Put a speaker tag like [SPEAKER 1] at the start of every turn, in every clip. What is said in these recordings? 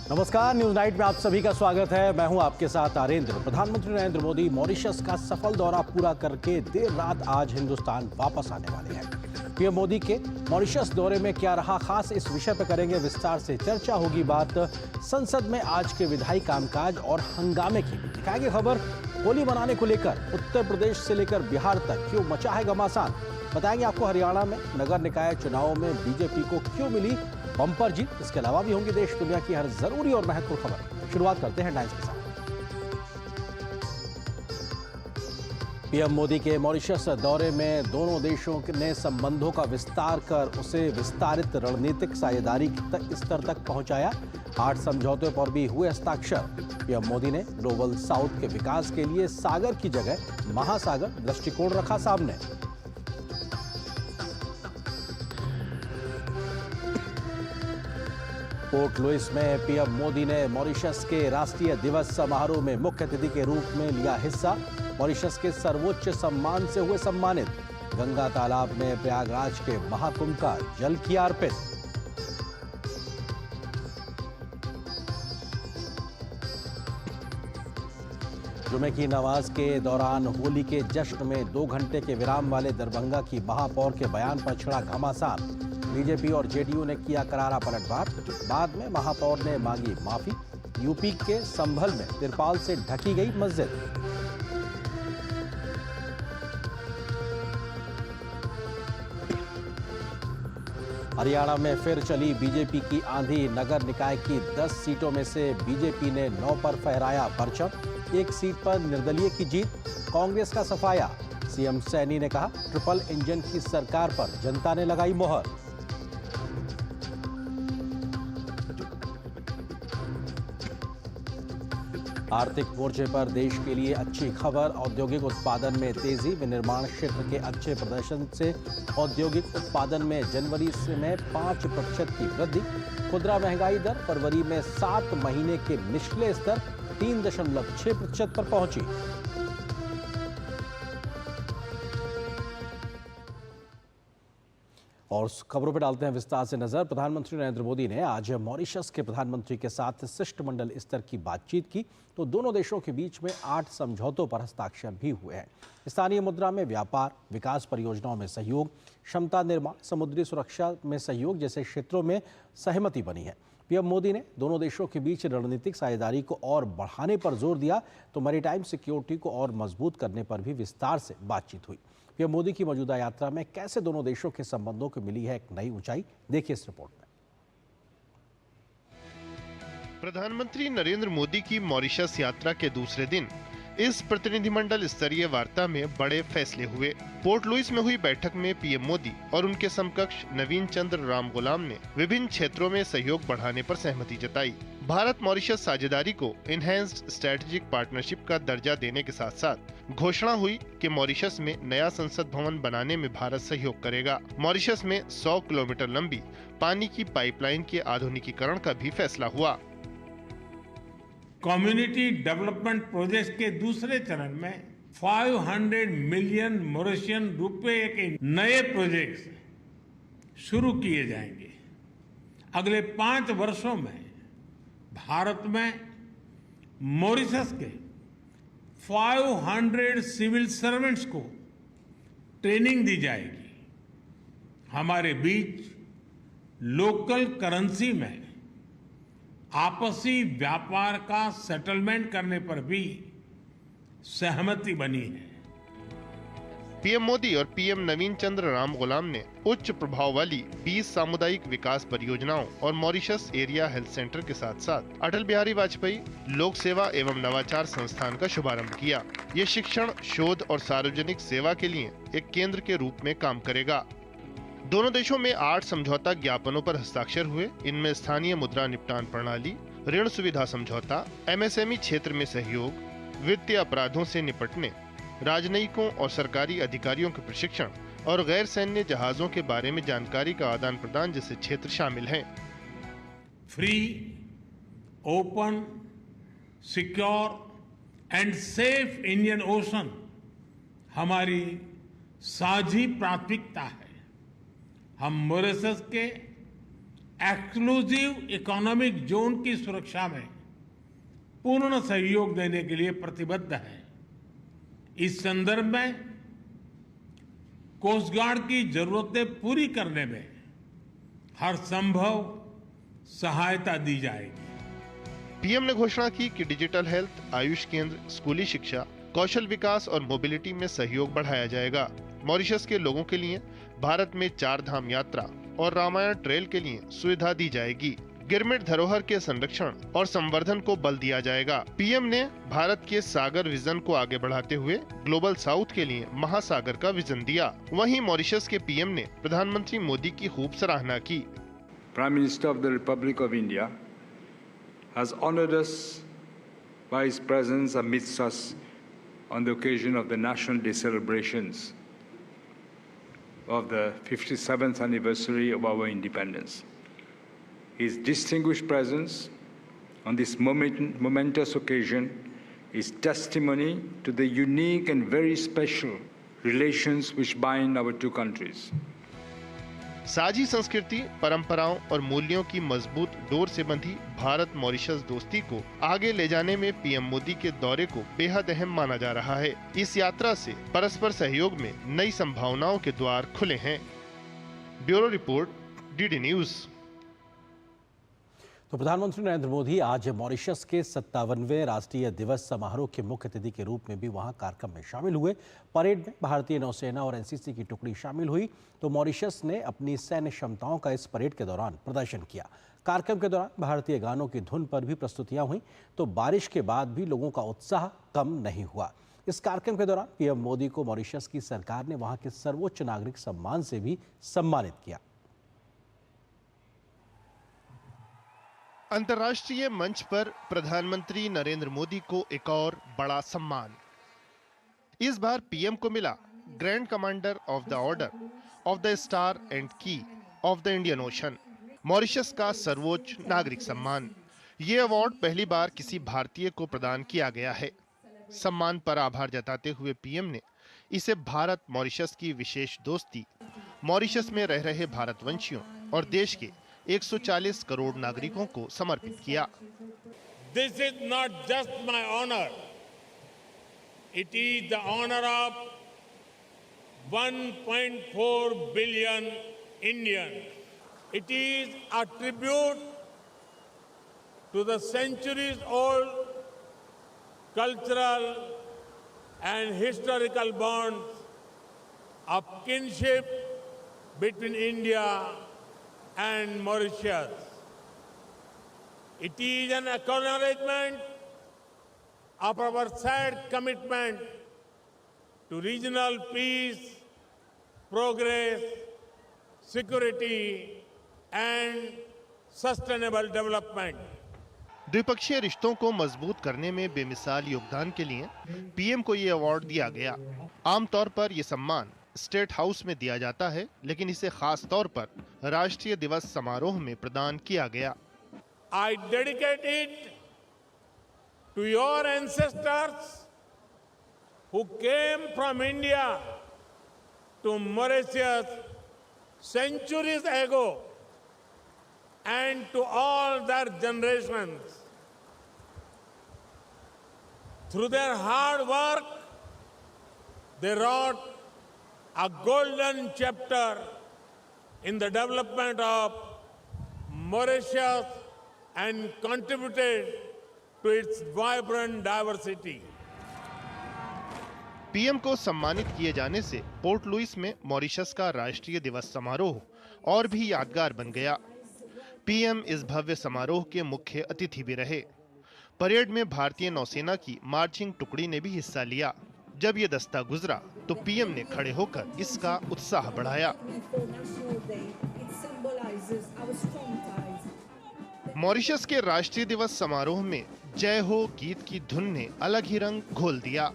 [SPEAKER 1] नमस्कार, news night में आप सभी का स्वागत है। मैं हूं आपके साथ आरेंद्र। प्रधानमंत्री नरेंद्र मोदी मॉरिशस का सफल दौरा पूरा करके देर रात आज हिंदुस्तान वापस आने वाले हैं। पीएम मोदी के मॉरिशस दौरे में क्या रहा खास, इस विषय पर करेंगे विस्तार से चर्चा। होगी बात संसद में आज के विधायी कामकाज और हंगामे की। दिखाएंगे खबर होली मनाने को लेकर उत्तर प्रदेश से लेकर बिहार तक क्यों मचा है घमासान। बताएंगे आपको हरियाणा में नगर निकाय चुनावों में बीजेपी को क्यों मिली बम्पर जीत। इसके अलावा भी होंगी देश दुनिया की हर जरूरी और महत्वपूर्ण खबर। शुरुआत करते हैं हेडलाइंस के साथ। पीएम मोदी के मॉरिशस दौरे में दोनों देशों ने संबंधों का विस्तार कर उसे विस्तारित रणनीतिक साझेदारी स्तर तक पहुंचाया। 8 समझौतों पर भी हुए हस्ताक्षर। पीएम मोदी ने ग्लोबल साउथ के विकास के लिए सागर की जगह महासागर दृष्टिकोण रखा सामने। पोर्ट लुइस में पीएम मोदी ने मॉरिशस के राष्ट्रीय दिवस समारोह में मुख्य अतिथि के रूप में लिया हिस्सा। मॉरिशस के सर्वोच्च सम्मान से हुए सम्मानित। गंगा तालाब में प्रयागराज के महाकुंभ का जल किया अर्पित। जुमे की नमाज के दौरान होली के जश्न में 2 घंटे के विराम वाले दरभंगा की महापौर के बयान पर छिड़ा घमासान। बीजेपी और जेडीयू ने किया करारा पलटवार। बाद में महापौर ने मांगी माफी। यूपी के संभल में तिरपाल से ढकी गई मस्जिद। हरियाणा में फिर चली बीजेपी की आंधी। नगर निकाय की 10 सीटों में से बीजेपी ने 9 पर फहराया परचम। 1 सीट पर निर्दलीय की जीत। कांग्रेस का सफाया। सीएम सैनी ने कहा, ट्रिपल इंजन की सरकार पर जनता ने लगाई मोहर। आर्थिक मोर्चे पर देश के लिए अच्छी खबर। औद्योगिक उत्पादन में तेजी। विनिर्माण क्षेत्र के अच्छे प्रदर्शन से औद्योगिक उत्पादन में जनवरी में 5% की वृद्धि। खुदरा महंगाई दर फरवरी में 7 महीने के निचले स्तर 3.6% पर पहुंची। और खबरों पर डालते हैं विस्तार से नजर। प्रधानमंत्री नरेंद्र मोदी ने आज मॉरिशस के प्रधानमंत्री के साथ शिष्टमंडल स्तर की बातचीत की। तो दोनों देशों के बीच में 8 समझौतों पर हस्ताक्षर भी हुए हैं। स्थानीय मुद्रा में व्यापार, विकास परियोजनाओं में सहयोग, क्षमता निर्माण, समुद्री सुरक्षा में सहयोग जैसे क्षेत्रों में सहमति बनी है। पीएम मोदी ने दोनों देशों के बीच रणनीतिक साझेदारी को और बढ़ाने पर जोर दिया। तो मैरीटाइम सिक्योरिटी को और मजबूत करने पर भी विस्तार से बातचीत हुई। पीएम मोदी की मौजूदा यात्रा में कैसे दोनों देशों के संबंधों को मिली है एक नई ऊंचाई, देखिए इस रिपोर्ट में।
[SPEAKER 2] प्रधानमंत्री नरेंद्र मोदी की मॉरिशस यात्रा के दूसरे दिन इस प्रतिनिधिमंडल स्तरीय वार्ता में बड़े फैसले हुए। पोर्ट लुइस में हुई बैठक में पीएम मोदी और उनके समकक्ष नवीन चंद्र राम गुलाम ने विभिन्न क्षेत्रों में सहयोग बढ़ाने पर सहमति जताई। भारत मॉरिशस साझेदारी को इनहैंस्ड स्ट्रेटेजिक पार्टनरशिप का दर्जा देने के साथ साथ घोषणा हुई कि मॉरिशस में नया संसद भवन बनाने में भारत सहयोग करेगा। मॉरिशस में 100 किलोमीटर लंबी पानी की पाइपलाइन के आधुनिकीकरण का भी फैसला हुआ।
[SPEAKER 3] कम्युनिटी डेवलपमेंट प्रोजेक्ट के दूसरे चरण में 500 मिलियन मॉरिशियन रुपए के नए प्रोजेक्ट शुरू किए जाएंगे। अगले 5 वर्षों में भारत में मॉरिशस के 500 सिविल सर्वेंट्स को ट्रेनिंग दी जाएगी। हमारे बीच लोकल करेंसी में आपसी व्यापार का सेटलमेंट करने पर भी सहमति बनी है।
[SPEAKER 2] पीएम मोदी और पीएम नवीन चंद्र राम गुलाम ने उच्च प्रभाव वाली 20 सामुदायिक विकास परियोजनाओं और मॉरिशस एरिया हेल्थ सेंटर के साथ साथ अटल बिहारी वाजपेयी लोक सेवा एवं नवाचार संस्थान का शुभारंभ किया। ये शिक्षण, शोध और सार्वजनिक सेवा के लिए एक केंद्र के रूप में काम करेगा। दोनों देशों में 8 समझौता ज्ञापनों पर हस्ताक्षर हुए। इनमें स्थानीय मुद्रा निपटान प्रणाली, ऋण सुविधा समझौता, एमएसएमई क्षेत्र में सहयोग, वित्तीय अपराधों से निपटने, राजनयिकों और सरकारी अधिकारियों के प्रशिक्षण और गैर सैन्य जहाजों के बारे में जानकारी का आदान प्रदान जैसे क्षेत्र शामिल हैं।
[SPEAKER 3] Free, open, secure and safe Indian ocean हमारी साझी प्राथमिकता है। हम मॉरिशस के एक्सक्लूसिव इकोनॉमिक जोन की सुरक्षा में पूर्ण सहयोग देने के लिए प्रतिबद्ध है। इस संदर्भ में कोस्ट गार्ड की जरूरतें पूरी करने में हर संभव सहायता दी जाएगी।
[SPEAKER 2] पीएम ने घोषणा की कि डिजिटल हेल्थ, आयुष केंद्र, स्कूली शिक्षा, कौशल विकास और मोबिलिटी में सहयोग बढ़ाया जाएगा। मॉरिशस के लोगों के लिए भारत में 4 धाम यात्रा और रामायण ट्रेल के लिए सुविधा दी जाएगी। गिरमिट धरोहर के संरक्षण और संवर्धन को बल दिया जाएगा। पीएम ने भारत के सागर विजन को आगे बढ़ाते हुए ग्लोबल साउथ के लिए महासागर का विजन दिया। वहीं मॉरिशस के पीएम ने प्रधानमंत्री मोदी की खूब सराहना की।
[SPEAKER 4] Prime Minister of the Republic of India has honored us by his presence amidst us on the occasion of the National Day celebrations of the 57th anniversary of our independence. His distinguished presence on this momentous occasion is testimony to the unique and very special relations which bind our two countries.
[SPEAKER 2] साझी संस्कृति, परंपराओं और मूल्यों की मजबूत door से बंधी Bharat Mauritius दोस्ती को आगे ले जाने में पीएम मोदी के दौरे को बेहद अहम माना जा रहा है। इस यात्रा से परस्पर सहयोग में नई संभावनाओं के द्वार खुले हैं। Bureau report, DD news.
[SPEAKER 1] तो प्रधानमंत्री नरेंद्र मोदी आज मॉरिशस के 57वें राष्ट्रीय दिवस समारोह के मुख्य अतिथि के रूप में भी वहां कार्यक्रम में शामिल हुए। परेड में भारतीय नौसेना और एनसीसी की टुकड़ी शामिल हुई। तो मॉरिशस ने अपनी सैन्य क्षमताओं का इस परेड के दौरान प्रदर्शन किया। कार्यक्रम के दौरान भारतीय गानों की धुन पर भी प्रस्तुतियां हुई। तो बारिश के बाद भी लोगों का उत्साह कम नहीं हुआ। इस कार्यक्रम के दौरान पीएम मोदी को मॉरिशस की सरकार ने वहां के सर्वोच्च नागरिक सम्मान से भी सम्मानित किया।
[SPEAKER 2] अंतर्राष्ट्रीय मंच पर प्रधानमंत्री नरेंद्र मोदी को एक और बड़ा सम्मान। इस बार पीएम को मिला grand commander of the order of the star and key of the Indian ocean, Mauritius का सर्वोच्च नागरिक सम्मान। ये अवार्ड पहली बार किसी भारतीय को प्रदान किया गया है। सम्मान पर आभार जताते हुए पीएम ने इसे भारत मॉरिशस की विशेष दोस्ती, मॉरिशस में रह रहे भारतवंशियों और देश के 140 करोड़ नागरिकों को समर्पित किया।
[SPEAKER 3] This is not just my honor. It is the honor of 1.4 billion Indians. It is a tribute to the centuries-old cultural and historical bonds of kinship between India and Mauritius. It is an acknowledgement of our shared commitment to regional peace, progress, security and sustainable development.
[SPEAKER 2] द्विपक्षीय रिश्तों को मजबूत करने में बेमिसाल योगदान के लिए पीएम को ये अवार्ड दिया गया। आमतौर पर ये सम्मान स्टेट हाउस में दिया जाता है, लेकिन इसे खास तौर पर राष्ट्रीय दिवस समारोह में प्रदान किया गया।
[SPEAKER 3] I dedicate it to your ancestors who came from India to Mauritius centuries ago and to all their generations. Through their hard work, they wrote a golden chapter in the development of Mauritius and contributed to its vibrant diversity.
[SPEAKER 2] PM को सम्मानित किए जाने से port Louis में Mauritius का राष्ट्रीय दिवस समारोह और भी यादगार बन गया। पीएम इस भव्य समारोह के मुख्य अतिथि भी रहे। परेड में भारतीय नौसेना की मार्चिंग टुकड़ी ने भी हिस्सा लिया। जब ये दस्ता गुजरा तो पीएम ने खड़े होकर इसका उत्साह बढ़ाया। मॉरिशस के राष्ट्रीय दिवस समारोह में जय हो गीत की धुन ने अलग ही रंग घोल दिया।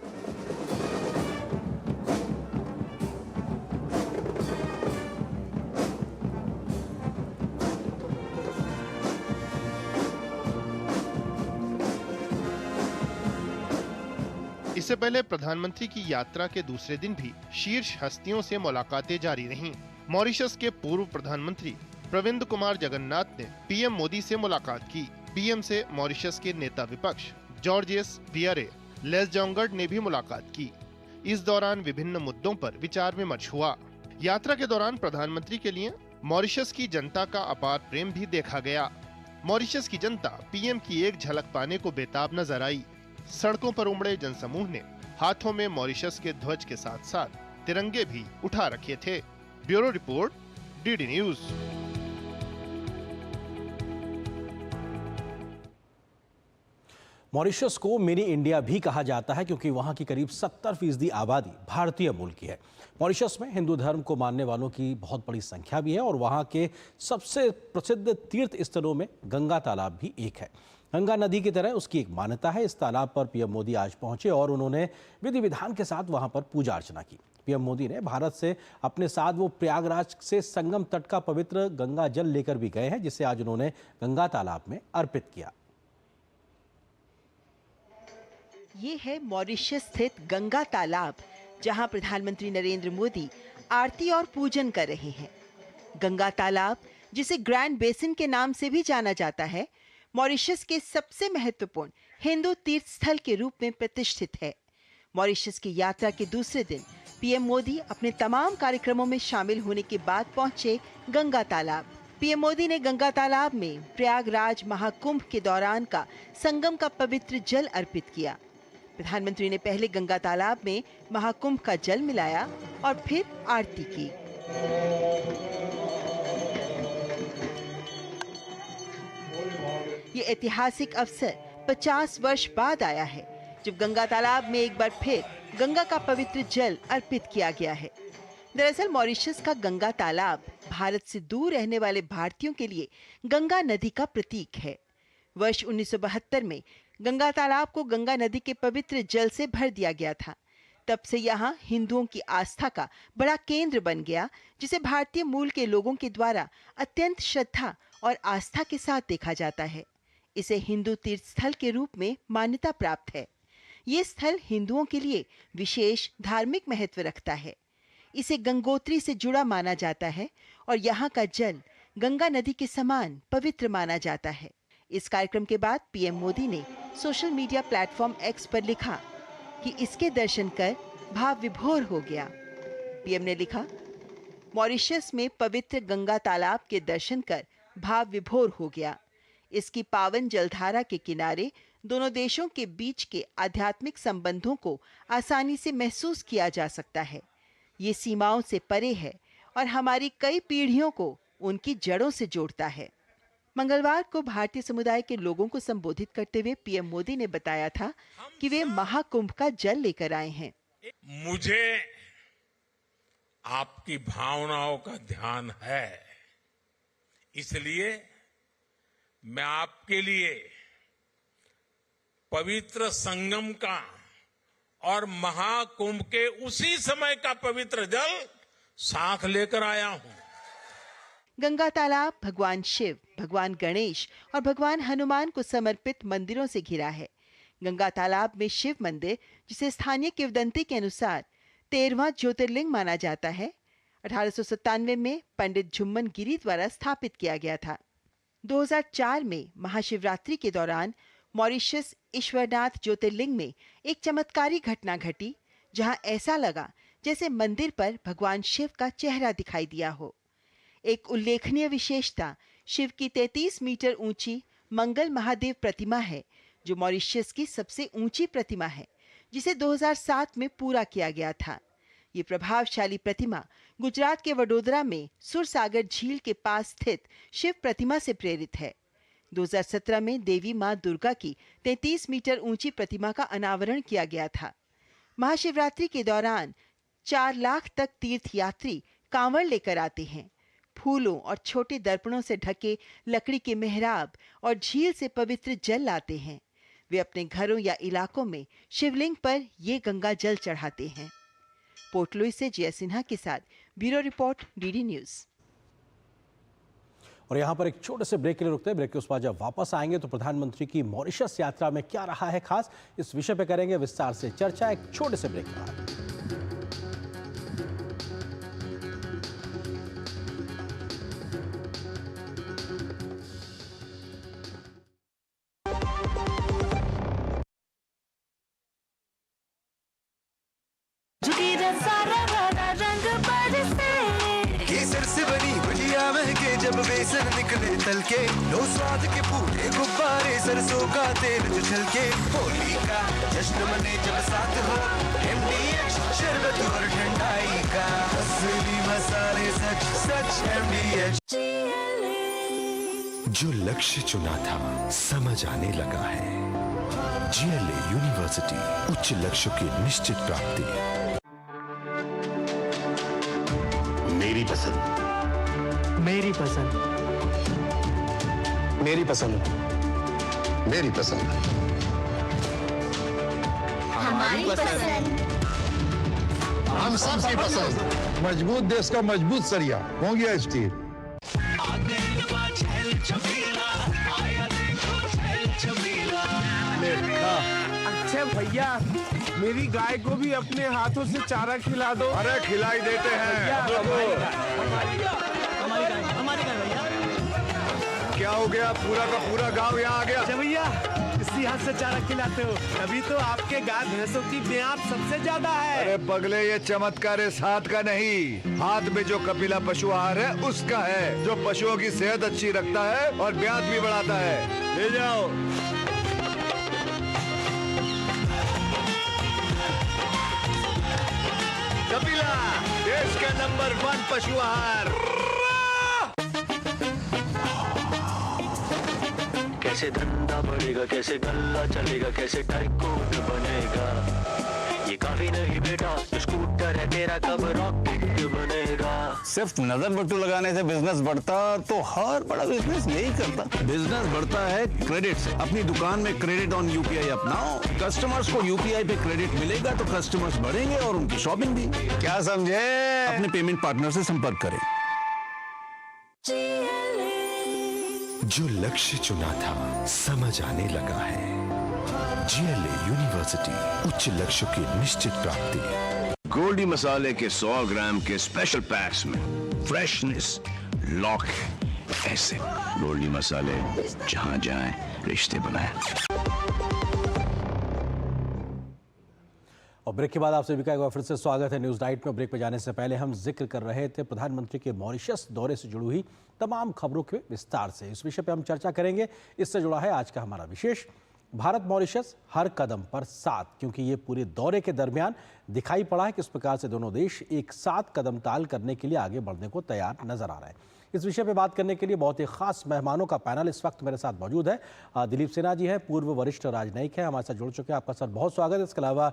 [SPEAKER 2] इससे पहले प्रधानमंत्री की यात्रा के दूसरे दिन भी शीर्ष हस्तियों से मुलाकातें जारी रहीं। मॉरिशस के पूर्व प्रधानमंत्री प्रविंद कुमार जगन्नाथ ने पीएम मोदी से मुलाकात की। पीएम से मॉरिशस के नेता विपक्ष जॉर्जियस बियरे लेसजोंगर्ड ने भी मुलाकात की। इस दौरान विभिन्न मुद्दों पर विचार विमर्श हुआ। यात्रा के दौरान प्रधानमंत्री के लिए मॉरिशस की जनता का अपार प्रेम भी देखा गया। मॉरिशस की जनता पीएम की एक झलक पाने को बेताब नजर आई। सड़कों पर उमड़े जनसमूह ने हाथों में मॉरिशस के ध्वज के साथ साथ तिरंगे भी उठा रखे थे। Bureau report, DD news.
[SPEAKER 1] Mauritius को मिनी इंडिया भी कहा जाता है क्योंकि वहां की करीब 70% आबादी भारतीय मूल की है। मॉरिशस में हिंदू धर्म को मानने वालों की बहुत बड़ी संख्या भी है और वहां के सबसे प्रसिद्ध तीर्थ स्थलों में गंगा तालाब भी एक है। गंगा नदी की तरह उसकी एक मान्यता है। इस तालाब पर पीएम मोदी आज पहुंचे और उन्होंने विधि विधान के साथ वहां पर पूजा अर्चना की। पीएम मोदी ने भारत से अपने साथ वो प्रयागराज से संगम तट का पवित्र गंगा जल लेकर भी गए हैं, जिसे आज उन्होंने गंगा तालाब में अर्पित किया।
[SPEAKER 5] ये है मॉरिशस स्थित गंगा तालाब, जहां प्रधानमंत्री नरेंद्र मोदी आरती और पूजन कर रहे हैं। गंगा तालाब, जिसे ग्रैंड बेसिन के नाम से भी जाना जाता है, मॉरिशस के सबसे महत्वपूर्ण हिंदू तीर्थ स्थल के रूप में प्रतिष्ठित है। मॉरिशस की यात्रा के दूसरे दिन पीएम मोदी अपने तमाम कार्यक्रमों में शामिल होने के बाद पहुंचे गंगा तालाब। पीएम मोदी ने गंगा तालाब में प्रयागराज महाकुंभ के दौरान का संगम का पवित्र जल अर्पित किया। प्रधानमंत्री ने पहले गंगा तालाब में महाकुंभ का जल मिलाया और फिर आरती की। ये ऐतिहासिक अवसर 50 वर्ष बाद आया है, जब गंगा तालाब में एक बार फिर गंगा का पवित्र जल अर्पित किया गया है। दरअसल मॉरिशस का गंगा तालाब भारत से दूर रहने वाले भारतीयों के लिए गंगा नदी का प्रतीक है। वर्ष 1972 में गंगा तालाब को गंगा नदी के पवित्र जल से भर दिया गया था। तब से यहाँ हिंदुओं की आस्था का बड़ा केंद्र बन गया, जिसे भारतीय मूल के लोगों के द्वारा अत्यंत श्रद्धा और आस्था के साथ देखा जाता है। इसे हिंदू तीर्थ स्थल के रूप में मान्यता प्राप्त है। ये स्थल हिंदुओं के लिए विशेष धार्मिक महत्व रखता है। इसे गंगोत्री से जुड़ा माना जाता है और यहाँ का जल गंगा नदी के समान पवित्र माना जाता है। इस कार्यक्रम के बाद पीएम मोदी ने सोशल मीडिया प्लेटफॉर्म एक्स पर लिखा कि इसके दर्शन कर भाव विभोर हो गया। पीएम ने लिखा, मॉरिशस में पवित्र गंगा तालाब के दर्शन कर भाव विभोर हो गया। इसकी पावन जलधारा के किनारे दोनों देशों के बीच के आध्यात्मिक संबंधों को आसानी से महसूस किया जा सकता है। ये सीमाओं से परे है और हमारी कई पीढ़ियों को उनकी जड़ों से जोड़ता है। मंगलवार को भारतीय समुदाय के लोगों को संबोधित करते हुए पीएम मोदी ने बताया था कि वे महाकुंभ का जल लेकर आए हैं।
[SPEAKER 3] मुझे आपकी भावनाओं का ध्यान है, इसलिए मैं आपके लिए पवित्र संगम का और महाकुंभ के उसी समय का पवित्र जल साथ लेकर आया हूं।
[SPEAKER 5] गंगा तालाब भगवान शिव, भगवान गणेश और भगवान हनुमान को समर्पित मंदिरों से घिरा है। गंगा तालाब में शिव मंदिर, जिसे स्थानीय किंवदंती के अनुसार 13वां ज्योतिर्लिंग माना जाता है, 1897 में पंडित झुम्मन गिरी द्वारा स्थापित किया गया था। 2004 में महाशिवरात्रि के दौरान मॉरिशस ईश्वरनाथ ज्योतिर्लिंग में एक चमत्कारी घटना घटी, जहां ऐसा लगा जैसे मंदिर पर भगवान शिव का चेहरा दिखाई दिया हो। एक उल्लेखनीय विशेषता शिव की 33 मीटर ऊंची मंगल महादेव प्रतिमा है, जो मॉरिशस की सबसे ऊंची प्रतिमा है, जिसे 2007 में पूरा किया गया था। ये प्रभावशाली प्रतिमा गुजरात के वडोदरा में सुरसागर झील के पास स्थित शिव प्रतिमा से प्रेरित है। 2017 में देवी मां दुर्गा की 33 मीटर ऊंची प्रतिमा का अनावरण किया गया था। महाशिवरात्रि के दौरान 4 लाख तक तीर्थयात्री कांवड़ लेकर आते हैं। फूलों और छोटे दर्पणों से ढके लकड़ी के मेहराब और झील से पवित्र जल लाते हैं। वे अपने घरों या इलाकों में शिवलिंग पर ये गंगा जल चढ़ाते हैं। पोर्ट लुइस से जय सिन्हा के साथ ब्यूरो रिपोर्ट, डीडी न्यूज।
[SPEAKER 1] और यहाँ पर एक छोटे से ब्रेक के लिए रुकते हैं। ब्रेक के उस बाद जब वापस आएंगे तो प्रधानमंत्री की मॉरिशस यात्रा में क्या रहा है खास, इस विषय पर करेंगे विस्तार से चर्चा। एक छोटे से ब्रेक के बाद।
[SPEAKER 6] सारा रारा रंग बरसे।
[SPEAKER 7] केसर से बनी गुजिया महके जब बेसन निकले तलके, लो स्वाद के पूरे गुब्बारे सरसों का तेल जो छलके। होली का जश्न मने जब साथ हो, MDH शरबत और ठंडाई का असली मसाले सच सच MDH।
[SPEAKER 8] जो लक्ष्य चुना था समझ आने लगा है। GLA यूनिवर्सिटी, उच्च लक्ष्य की निश्चित प्राप्ति।
[SPEAKER 9] मेरी पसंद,
[SPEAKER 10] मेरी पसंद,
[SPEAKER 9] मेरी पसंद, मेरी पसंद,
[SPEAKER 6] हमारी पसंद।
[SPEAKER 9] हम सबकी पसंद। मजबूत देश का मजबूत सरिया हो गया स्टील।
[SPEAKER 10] अच्छा भैया, मेरी गाय को भी अपने हाथों से चारा खिला दो।
[SPEAKER 9] अरे खिलाई देते हैं।
[SPEAKER 10] हमारी गाय भैया।
[SPEAKER 9] क्या हो गया, पूरा का पूरा गांव यहाँ आ गया।
[SPEAKER 10] अच्छा भैया, इसी हाथ से चारा खिलाते हो, तभी तो आपके गाय भैंसों की ब्यात सबसे ज्यादा है।
[SPEAKER 9] अरे पगले, ये चमत्कार इस हाथ का नहीं, हाथ में जो कपिला पशु आहार है उसका है, जो पशुओं की सेहत अच्छी रखता है और ब्यात भी बढ़ाता है। ले जाओ। कपिला, देश का नंबर 1 पशु आहार।
[SPEAKER 11] कैसे धंधा बढ़ेगा, कैसे गल्ला चलेगा, कैसे टाइकून बनेगा। ये काफी नहीं बेटा, स्कूटर है तेरा, कब रॉकेट बनेगा।
[SPEAKER 12] सिर्फ नजर बट्टू लगाने से बिजनेस बढ़ता तो हर बड़ा बिजनेस यही करता। बिजनेस बढ़ता है क्रेडिट से। अपनी दुकान में क्रेडिट ऑन UPI अपनाओ। कस्टमर्स को UPI पे क्रेडिट मिलेगा तो कस्टमर्स बढ़ेंगे और उनकी शॉपिंग भी।
[SPEAKER 9] क्या समझे?
[SPEAKER 12] अपने पेमेंट पार्टनर से संपर्क करें।
[SPEAKER 8] जो लक्ष्य चुना था समझ आने लगा है। GLA यूनिवर्सिटी, उच्च लक्ष्य की निश्चित प्राप्ति।
[SPEAKER 13] गोल्डी मसाले के 100 ग्राम के स्पेशल पैक्स में फ्रेशनेस लॉक ऐसे। गोल्डी मसाले, जहां जाएं रिश्ते बनाएं।
[SPEAKER 1] और ब्रेक के बाद आप सभी का एक बार फिर से स्वागत है न्यूज नाइट में। ब्रेक पे जाने से पहले हम जिक्र कर रहे थे प्रधानमंत्री के मॉरिशस दौरे से जुड़ी हुई तमाम खबरों के विस्तार से। इस विषय पे हम चर्चा करेंगे। इससे जुड़ा है आज का हमारा विशेष भारत मॉरिशस हर कदम पर साथ, क्योंकि ये पूरे दौरे के दरमियान दिखाई पड़ा है किस प्रकार से दोनों देश एक साथ कदम ताल करने के लिए आगे बढ़ने को तैयार नजर आ रहे हैं। इस विषय पे बात करने के लिए बहुत ही खास मेहमानों का पैनल इस वक्त मेरे साथ मौजूद है। दिलीप सिन्हा जी हैं, पूर्व वरिष्ठ राजनयिक हैं, हमारे साथ जुड़ चुके हैं। आपका सर बहुत स्वागत है। इसके अलावा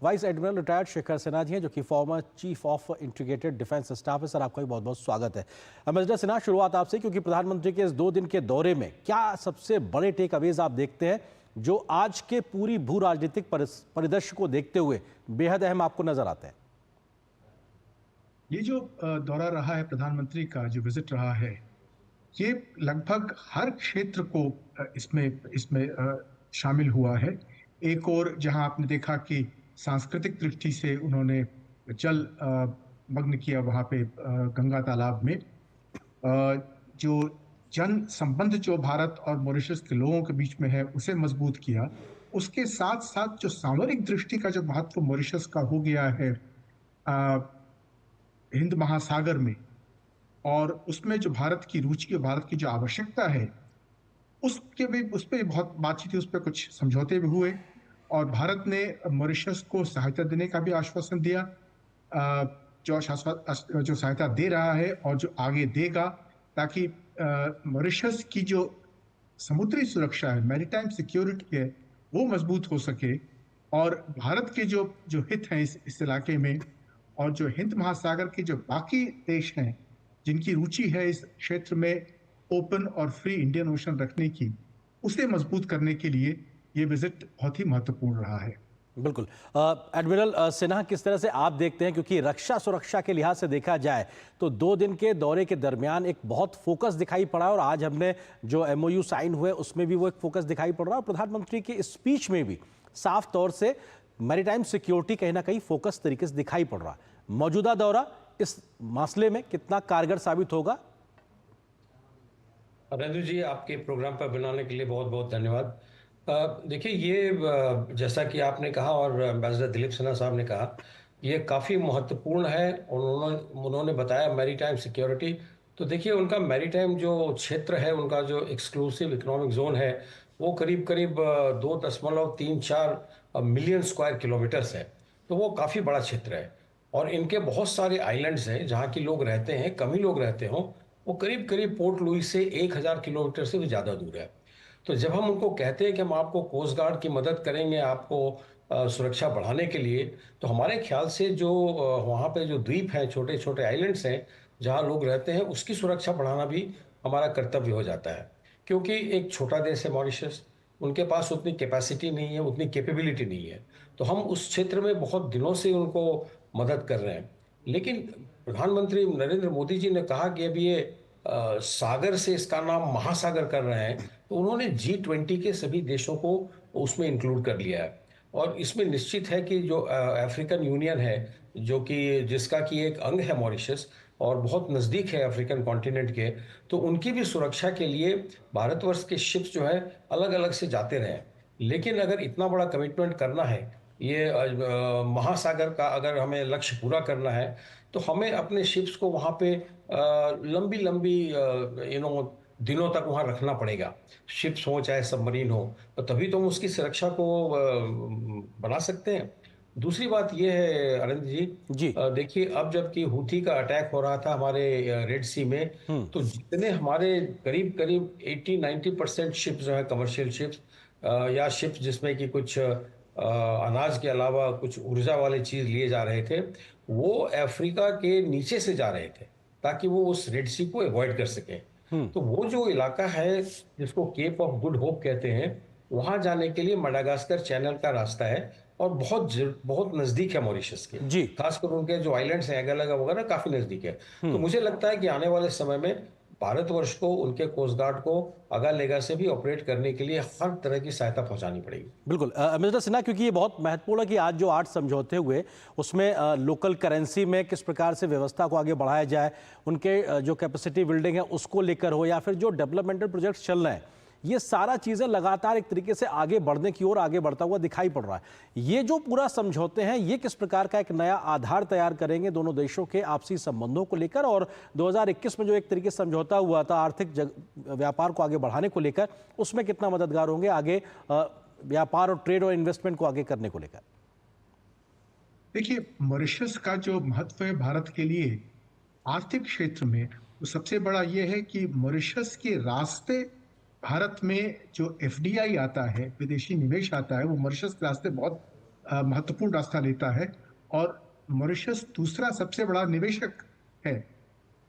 [SPEAKER 1] vice admiral retired Shekhar Sinha ji हैं, जो कि former chief of integrated defence staff है। सर, आपका भी बहुत बहुत स्वागत है। एम्बेसडर सिन्हा, शुरुआत आपसे, क्योंकि प्रधानमंत्री के इस 2 दिन के दौरे में क्या सबसे बड़े टेक अवेज आप देखते हैं जो आज के पूरी भू राजनीतिक परिदृश्य को देखते हुए बेहद अहम आपको नजर आते हैं?
[SPEAKER 14] ये जो दौरा रहा है प्रधानमंत्री का, जो विजिट रहा है, ये लगभग हर क्षेत्र को इसमें शामिल हुआ है। एक और जहां आपने देखा कि सांस्कृतिक दृष्टि से उन्होंने जल मग्न किया वहाँ पे गंगा तालाब में, जो जन संबंध जो भारत और मॉरिशस के लोगों के बीच में है उसे मजबूत किया। उसके साथ साथ जो सामरिक दृष्टि का जो महत्व मॉरिशस का हो गया है हिंद महासागर में, और उसमें जो भारत की रुचि और भारत की जो आवश्यकता है उस पर बहुत बातचीत हुई, उस पर कुछ समझौते भी हुए और भारत ने मॉरिशस को सहायता देने का भी आश्वासन दिया, जो सहायता दे रहा है और जो आगे देगा, ताकि मॉरिशस की जो समुद्री सुरक्षा है, मैरीटाइम सिक्योरिटी है, वो मजबूत हो सके और भारत के जो हित हैं इस इलाके में, और जो हिंद महासागर के जो बाकी देश हैं जिनकी रुचि है इस क्षेत्र में ओपन और फ्री इंडियन ओशन रखने की, उसे मजबूत करने के लिए ये विजिट बहुत ही महत्वपूर्ण रहा है।
[SPEAKER 1] बिल्कुल। एडमिरल सिन्हा, किस तरह से आप देखते हैं, क्योंकि रक्षा सुरक्षा के लिहाज से देखा जाए तो 2 दिन के दौरे के दरमियान एक बहुत फोकस दिखाई पड़ा, और आज हमने जो MOU साइन हुए उसमें भी वो एक फोकस दिखाई पड़ रहा है। प्रधानमंत्री के स्पीच में भी साफ तौर से मैरीटाइम सिक्योरिटी कहीं ना कहीं फोकस तरीके से दिखाई पड़ रहा है। मौजूदा दौरा इस मसले में कितना कारगर साबित होगा?
[SPEAKER 15] अरेंद्र जी, आपके प्रोग्राम पर बनाने के लिए बहुत बहुत धन्यवाद। देखिए, ये जैसा कि आपने कहा और एम्बेसडर दिलीप सिन्हा साहब ने कहा, ये काफ़ी महत्वपूर्ण है। उन्होंने बताया मैरीटाइम सिक्योरिटी। तो देखिए, उनका मैरीटाइम जो क्षेत्र है, उनका जो एक्सक्लूसिव इकोनॉमिक जोन है, वो करीब करीब 2.34 मिलियन स्क्वायर किलोमीटर्स है। तो वो काफ़ी बड़ा क्षेत्र है और इनके बहुत सारे आइलैंड्स हैं जहाँ की लोग रहते हैं, कम ही लोग रहते हों। वो करीब करीब पोर्ट लुइस से 1000 किलोमीटर से भी ज़्यादा दूर है। तो जब हम उनको कहते हैं कि हम आपको कोस्ट गार्ड की मदद करेंगे आपको सुरक्षा बढ़ाने के लिए, तो हमारे ख्याल से जो वहाँ पे जो द्वीप हैं, छोटे छोटे आइलैंड्स हैं जहाँ लोग रहते हैं, उसकी सुरक्षा बढ़ाना भी हमारा कर्तव्य हो जाता है। क्योंकि एक छोटा देश है मॉरिशस, उनके पास उतनी कैपेसिटी नहीं है, उतनी कैपेबिलिटी नहीं है। तो हम उस क्षेत्र में बहुत दिनों से उनको मदद कर रहे हैं। लेकिन प्रधानमंत्री नरेंद्र मोदी जी ने कहा कि अब ये सागर से इसका नाम महासागर कर रहे हैं, तो उन्होंने G20 के सभी देशों को उसमें इंक्लूड कर लिया है। और इसमें निश्चित है कि जो अफ्रीकन यूनियन है, जो कि जिसका कि एक अंग है मॉरिशस और बहुत नज़दीक है अफ्रीकन कॉन्टिनेंट के, तो उनकी भी सुरक्षा के लिए भारतवर्ष के शिप्स जो है अलग अलग से जाते रहे। लेकिन अगर इतना बड़ा कमिटमेंट करना है, ये महासागर का अगर हमें लक्ष्य पूरा करना है, तो हमें अपने शिप्स को वहाँ पे लंबी लंबी दिनों तक वहाँ रखना पड़ेगा। शिप्स हो चाहे सबमरीन हो, तो तभी तो हम उसकी सुरक्षा को बना सकते हैं। दूसरी बात यह है आनंद जी, देखिए, अब जबकि हूथी का अटैक हो रहा था हमारे रेड सी में, तो जितने हमारे करीब करीब 80-90% शिप्स जो है कमर्शियल शिप्स या शिप्स जिसमें कि कुछ अनाज के अलावा कुछ ऊर्जा वाली चीज लिए जा रहे थे, वो अफ्रीका के नीचे से जा रहे थे ताकि वो उस रेड सी को अवॉइड कर सकें। तो वो जो इलाका है जिसको केप ऑफ गुड होप कहते हैं, वहां जाने के लिए मडागास्कर चैनल का रास्ता है और बहुत नजदीक है मॉरिशस के जी। खासकर उनके जो आइलैंड्स हैं एगालगा वगैरह काफी नजदीक है। तो मुझे लगता है कि आने वाले समय में भारतवर्ष को उनके कोस्ट गार्ड को अगालेगा से भी ऑपरेट करने के लिए हर तरह की सहायता पहुंचानी पड़ेगी।
[SPEAKER 1] बिल्कुल मिस्टर सिन्हा, क्योंकि ये बहुत महत्वपूर्ण है कि आज जो 8 समझौते हुए उसमें लोकल करेंसी में किस प्रकार से व्यवस्था को आगे बढ़ाया जाए, उनके जो कैपेसिटी बिल्डिंग है उसको लेकर हो या फिर जो डेवलपमेंटल प्रोजेक्ट्स चल रहे हैं, ये सारा चीज़ें लगातार एक तरीके से आगे बढ़ने की ओर आगे बढ़ता हुआ दिखाई पड़ रहा है। ये जो पूरा समझौते हैं, ये किस प्रकार का एक नया आधार तैयार करेंगे दोनों देशों के आपसी संबंधों को लेकर, और 2021 में जो एक तरीके से समझौता हुआ था आर्थिक व्यापार को आगे बढ़ाने को लेकर, उसमें कितना मददगार होंगे आगे व्यापार और ट्रेड और इन्वेस्टमेंट को आगे करने को लेकर?
[SPEAKER 14] देखिए, मॉरिशस का जो महत्व है भारत के लिए आर्थिक क्षेत्र में, वो सबसे बड़ा ये है कि मॉरिशस के रास्ते भारत में जो FDI आता है, विदेशी निवेश आता है, वो मॉरिशस के रास्ते बहुत महत्वपूर्ण रास्ता लेता है और मॉरिशस दूसरा सबसे बड़ा निवेशक है।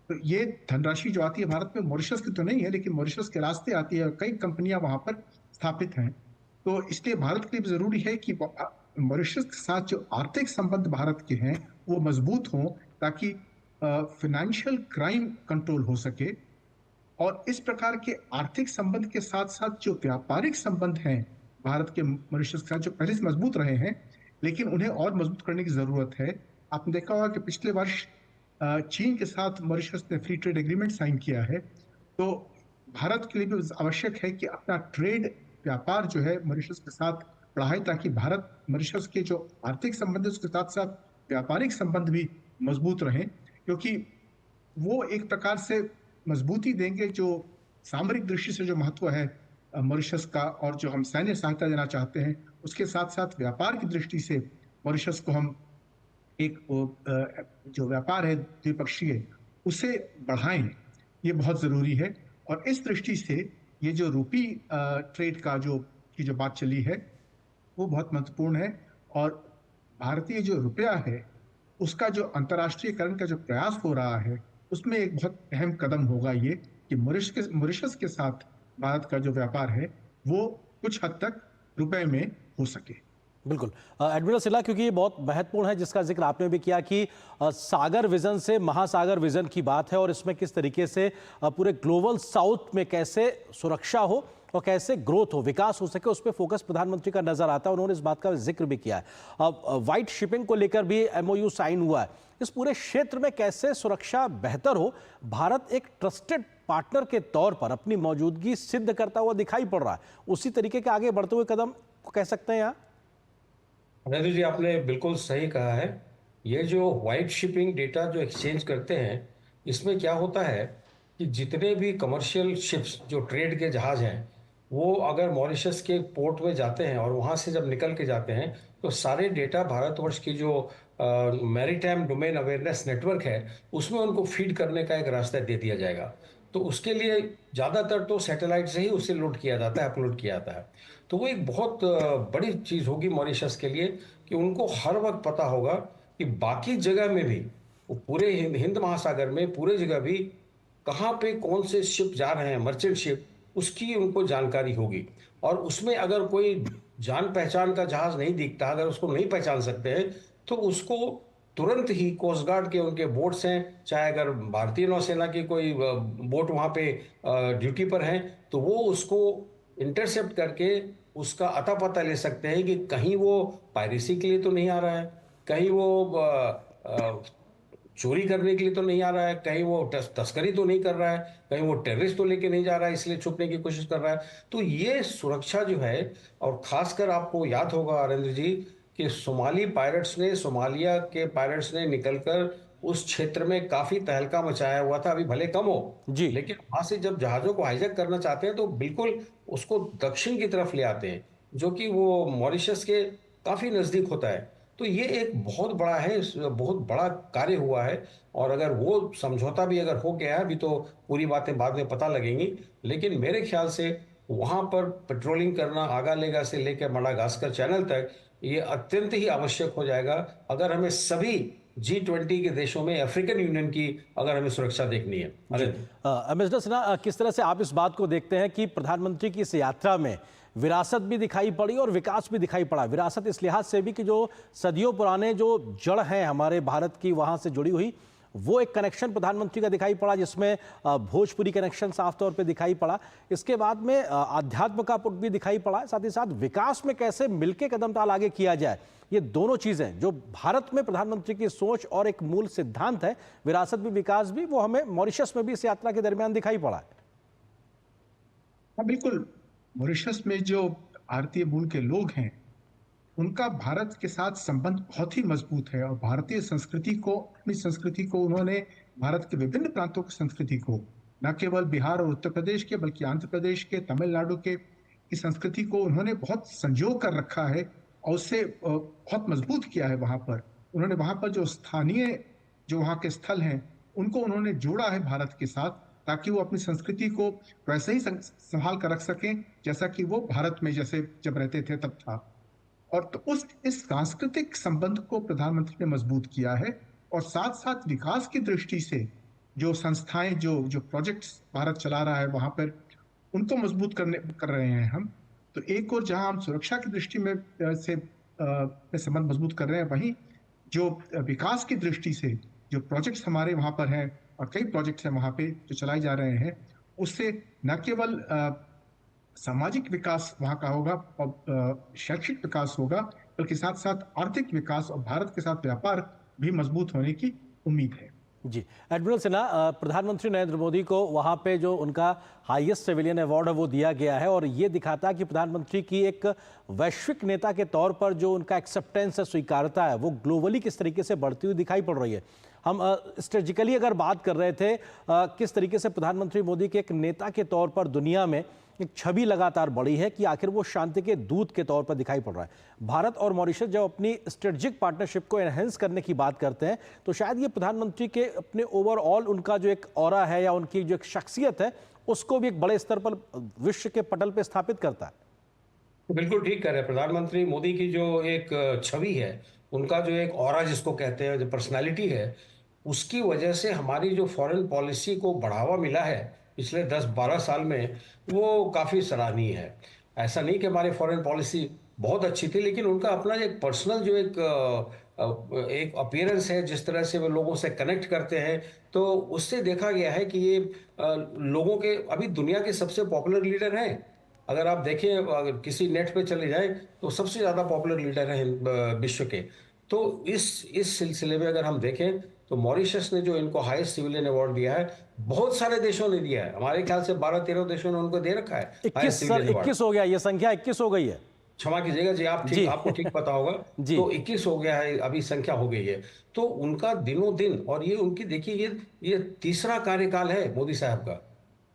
[SPEAKER 14] तो ये धनराशि जो आती है भारत में मॉरिशस की तो नहीं है, लेकिन मॉरिशस के रास्ते आती है। कई कंपनियां वहां पर स्थापित हैं। तो इसलिए भारत के लिए जरूरी है कि मॉरिशस के साथ जो आर्थिक संबंध भारत के हैं वो मजबूत हों, ताकि फाइनेंशियल क्राइम कंट्रोल हो सके। और इस प्रकार के आर्थिक संबंध के साथ साथ जो व्यापारिक संबंध हैं भारत के मॉरिशस के साथ, जो पहले से मजबूत रहे हैं, लेकिन उन्हें और मजबूत करने की जरूरत है। आपने देखा होगा कि पिछले वर्ष चीन के साथ मॉरिशस ने फ्री ट्रेड एग्रीमेंट साइन किया है। तो भारत के लिए भी आवश्यक है कि अपना ट्रेड व्यापार जो है मॉरिशस के साथ बढ़ाए, ताकि भारत मॉरिशस के जो आर्थिक संबंध है उसके साथ साथ व्यापारिक संबंध भी मजबूत रहें, क्योंकि वो एक प्रकार से मजबूती देंगे जो सामरिक दृष्टि से जो महत्व है मॉरिशस का, और जो हम सैन्य सहायता देना चाहते हैं उसके साथ साथ व्यापार की दृष्टि से मॉरिशस को हम एक जो व्यापार है द्विपक्षीय उसे बढ़ाएं, ये बहुत ज़रूरी है। और इस दृष्टि से ये जो रूपी ट्रेड का जो बात चली है वो बहुत महत्वपूर्ण है। और भारतीय जो रुपया है उसका जो अंतर्राष्ट्रीयकरण का जो प्रयास हो रहा है, उसमें एक बहुत अहम कदम होगा ये कि मॉरिशस के साथ भारत का जो व्यापार है वो कुछ हद तक रुपए में हो सके।
[SPEAKER 1] बिल्कुल एडमिरल सिन्हा, क्योंकि ये बहुत महत्वपूर्ण है जिसका जिक्र आपने भी किया कि सागर विजन से महासागर विजन की बात है, और इसमें किस तरीके से पूरे ग्लोबल साउथ में कैसे सुरक्षा हो और कैसे ग्रोथ हो, विकास हो सके, उस पर फोकस प्रधानमंत्री का नजर आता है। उन्होंने इस बात का जिक्र भी किया है। वाइट शिपिंग को लेकर भी MOU साइन हुआ है। इस पूरे क्षेत्र में कैसे सुरक्षा बेहतर हो, भारत एक ट्रस्टेड पार्टनर के तौर पर अपनी मौजूदगी सिद्ध करता हुआ दिखाई पड़ रहा है। उसी तरीके के आगे बढ़ते हुए कदम को कह सकते हैं यहाँ।
[SPEAKER 15] अनिल जी, आपने बिल्कुल सही कहा है। ये जो वाइट शिपिंग डेटा जो एक्सचेंज करते हैं, इसमें क्या होता है कि जितने भी कमर्शियल शिप्स जो ट्रेड के जहाज हैं, वो अगर मॉरिशस के पोर्ट में जाते हैं और वहाँ से जब निकल के जाते हैं तो सारे डेटा भारतवर्ष की जो मैरीटाइम डोमेन अवेयरनेस नेटवर्क है उसमें उनको फीड करने का एक रास्ता दे दिया जाएगा। तो उसके लिए ज़्यादातर तो सैटेलाइट से ही उसे लोड किया जाता है, अपलोड किया जाता है। तो वो एक बहुत बड़ी चीज़ होगी मॉरिशस के लिए कि उनको हर वक्त पता होगा कि बाकी जगह में भी, वो पूरे हिंद महासागर में पूरे जगह भी कहाँ पे कौन से शिप जा रहे हैं, मर्चेंट शिप, उसकी उनको जानकारी होगी। और उसमें अगर कोई जान पहचान का जहाज नहीं दिखता, अगर उसको नहीं पहचान सकते हैं, तो उसको तुरंत ही कोस्ट गार्ड के उनके बोट्स हैं, चाहे अगर भारतीय नौसेना की कोई बोट वहाँ पे ड्यूटी पर हैं, तो वो उसको इंटरसेप्ट करके उसका अता पता ले सकते हैं कि कहीं वो पायरेसी के लिए तो नहीं आ रहा है, कहीं वो चोरी करने के लिए तो नहीं आ रहा है, कहीं वो तस्करी तो नहीं कर रहा है, कहीं वो टेररिस्ट तो लेके नहीं जा रहा है इसलिए छुपने की कोशिश कर रहा है। तो ये सुरक्षा जो है, और खासकर आपको याद होगा आनंद जी कि सोमालिया के पायरेट्स ने निकलकर उस क्षेत्र में काफी तहलका मचाया हुआ था। अभी भले कम हो
[SPEAKER 1] जी,
[SPEAKER 15] लेकिन वहां से जब जहाजों को हाईजैक करना चाहते हैं तो बिल्कुल उसको दक्षिण की तरफ ले आते हैं, जो कि वो मॉरिशस के काफी नजदीक होता है। तो ये एक बहुत बड़ा है, बहुत बड़ा कार्य हुआ है। और अगर वो समझौता भी अगर हो गया है, अभी तो पूरी बातें बाद में पता लगेंगी, लेकिन मेरे ख्याल से वहां पर पेट्रोलिंग करना आगालेगा से लेकर मडागास्कर चैनल तक ये अत्यंत ही आवश्यक हो जाएगा अगर हमें सभी G20 के देशों में अफ्रीकन यूनियन की अगर हमें सुरक्षा देखनी है।
[SPEAKER 1] एम्बेसडर सिन्हा, किस तरह से आप इस बात को देखते हैं कि प्रधानमंत्री की इस यात्रा में विरासत भी दिखाई पड़ी और विकास भी दिखाई पड़ा? विरासत इस लिहाज से भी कि जो सदियों पुराने जो जड़ हैं हमारे भारत की, वहां से जुड़ी हुई, वो एक कनेक्शन प्रधानमंत्री का दिखाई पड़ा, जिसमें भोजपुरी कनेक्शन साफ तौर पे दिखाई पड़ा। इसके बाद में आध्यात्म का पुट भी दिखाई पड़ा। साथ ही साथ विकास में कैसे मिलके कदम ताल आगे किया जाए, ये दोनों चीजें जो भारत में प्रधानमंत्री की सोच और एक मूल सिद्धांत है, विरासत भी विकास भी, वो हमें मॉरिशस में भी इस यात्रा के दरमियान दिखाई पड़ा है।
[SPEAKER 14] हाँ बिल्कुल, मॉरिशस में जो भारतीय मूल के लोग हैं उनका भारत के साथ संबंध बहुत ही मजबूत है और भारतीय संस्कृति को, अपनी संस्कृति को उन्होंने भारत के विभिन्न प्रांतों की संस्कृति को, न केवल बिहार और उत्तर प्रदेश के बल्कि आंध्र प्रदेश के, तमिलनाडु के, इस संस्कृति को उन्होंने बहुत संजो कर रखा है और उससे बहुत मजबूत किया है। वहाँ पर उन्होंने, वहाँ पर जो स्थानीय जो वहाँ के स्थल हैं उनको उन्होंने जोड़ा है भारत के साथ, ताकि वो अपनी संस्कृति को वैसे ही संभाल कर रख सकें जैसा कि वो भारत में जैसे जब रहते थे तब था। और तो इस सांस्कृतिक संबंध को प्रधानमंत्री ने मजबूत किया है। और साथ साथ विकास की दृष्टि से जो संस्थाएं, जो प्रोजेक्ट्स भारत चला रहा है वहां पर, उनको मजबूत कर रहे हैं हम। तो एक और जहां हम सुरक्षा की दृष्टि में संबंध मजबूत कर रहे हैं, वहीं जो विकास की दृष्टि से जो प्रोजेक्ट्स हमारे वहां पर हैं, और कई प्रोजेक्ट्स हैं वहां पे जो चलाए जा रहे हैं, उससे न केवल सामाजिक विकास वहां का होगा और शैक्षिक विकास होगा, बल्कि साथ साथ आर्थिक विकास और भारत के साथ व्यापार भी मजबूत होने की उम्मीद है।
[SPEAKER 1] जी, एडमिरल सिन्हा, प्रधानमंत्री नरेंद्र मोदी को वहां पे जो उनका हाईएस्ट सिविलियन अवार्ड है वो दिया गया है और ये दिखाता है कि प्रधानमंत्री की एक वैश्विक नेता के तौर पर जो उनका एक्सेप्टेंस है, स्वीकारता है, वो ग्लोबली किस तरीके से बढ़ती हुई दिखाई पड़ रही है। हम स्ट्रेटेजिकली अगर बात कर रहे थे किस तरीके से प्रधानमंत्री मोदी के एक नेता के तौर पर दुनिया में एक छवि लगातार बढ़ी है कि आखिर वो शांति के दूत के तौर पर दिखाई पड़ रहा है। भारत और मॉरिशस जब अपनी स्ट्रेटेजिक पार्टनरशिप को एनहेंस करने की बात करते हैं तो शायद ये प्रधानमंत्री के अपने ओवरऑल उनका जो एक ऑरा है या उनकी जो एक शख्सियत है उसको भी एक बड़े स्तर पर विश्व के पटल पर स्थापित करता है।
[SPEAKER 15] बिल्कुल ठीक कह रहे हैं। प्रधानमंत्री मोदी की जो एक छवि है, उनका जो एक ऑरा जिसको कहते हैं, जो पर्सनैलिटी है, उसकी वजह से हमारी जो फॉरेन पॉलिसी को बढ़ावा मिला है पिछले 10-12 साल में, वो काफ़ी सराहनीय है। ऐसा नहीं कि हमारी फॉरेन पॉलिसी बहुत अच्छी थी, लेकिन उनका अपना एक पर्सनल जो एक अपीयरेंस है, जिस तरह से वो लोगों से कनेक्ट करते हैं, तो उससे देखा गया है कि ये लोगों के अभी दुनिया के सबसे पॉपुलर लीडर हैं। अगर आप देखें, अगर किसी नेट पे चले जाएं तो सबसे ज़्यादा पॉपुलर लीडर हैं विश्व के। तो इस सिलसिले में अगर हम देखें तो मॉरिशस ने जो इनको हाईएस्ट सिविलियन अवार्ड दिया है, बहुत सारे देशों ने दिया है। हमारे ख्याल से 12-13 देशों ने उनको दे रखा है।
[SPEAKER 1] 21 हो गया, ये संख्या 21 हो गई है।
[SPEAKER 15] क्षमा कीजिएगा जी, आप ठीक, आपको ठीक पता होगा।
[SPEAKER 1] जी।
[SPEAKER 15] तो 21 हो गया है, अभी संख्या हो गई है। तो उनका दिनों दिन, और ये उनकी देखिए, ये तीसरा कार्यकाल है मोदी साहब का।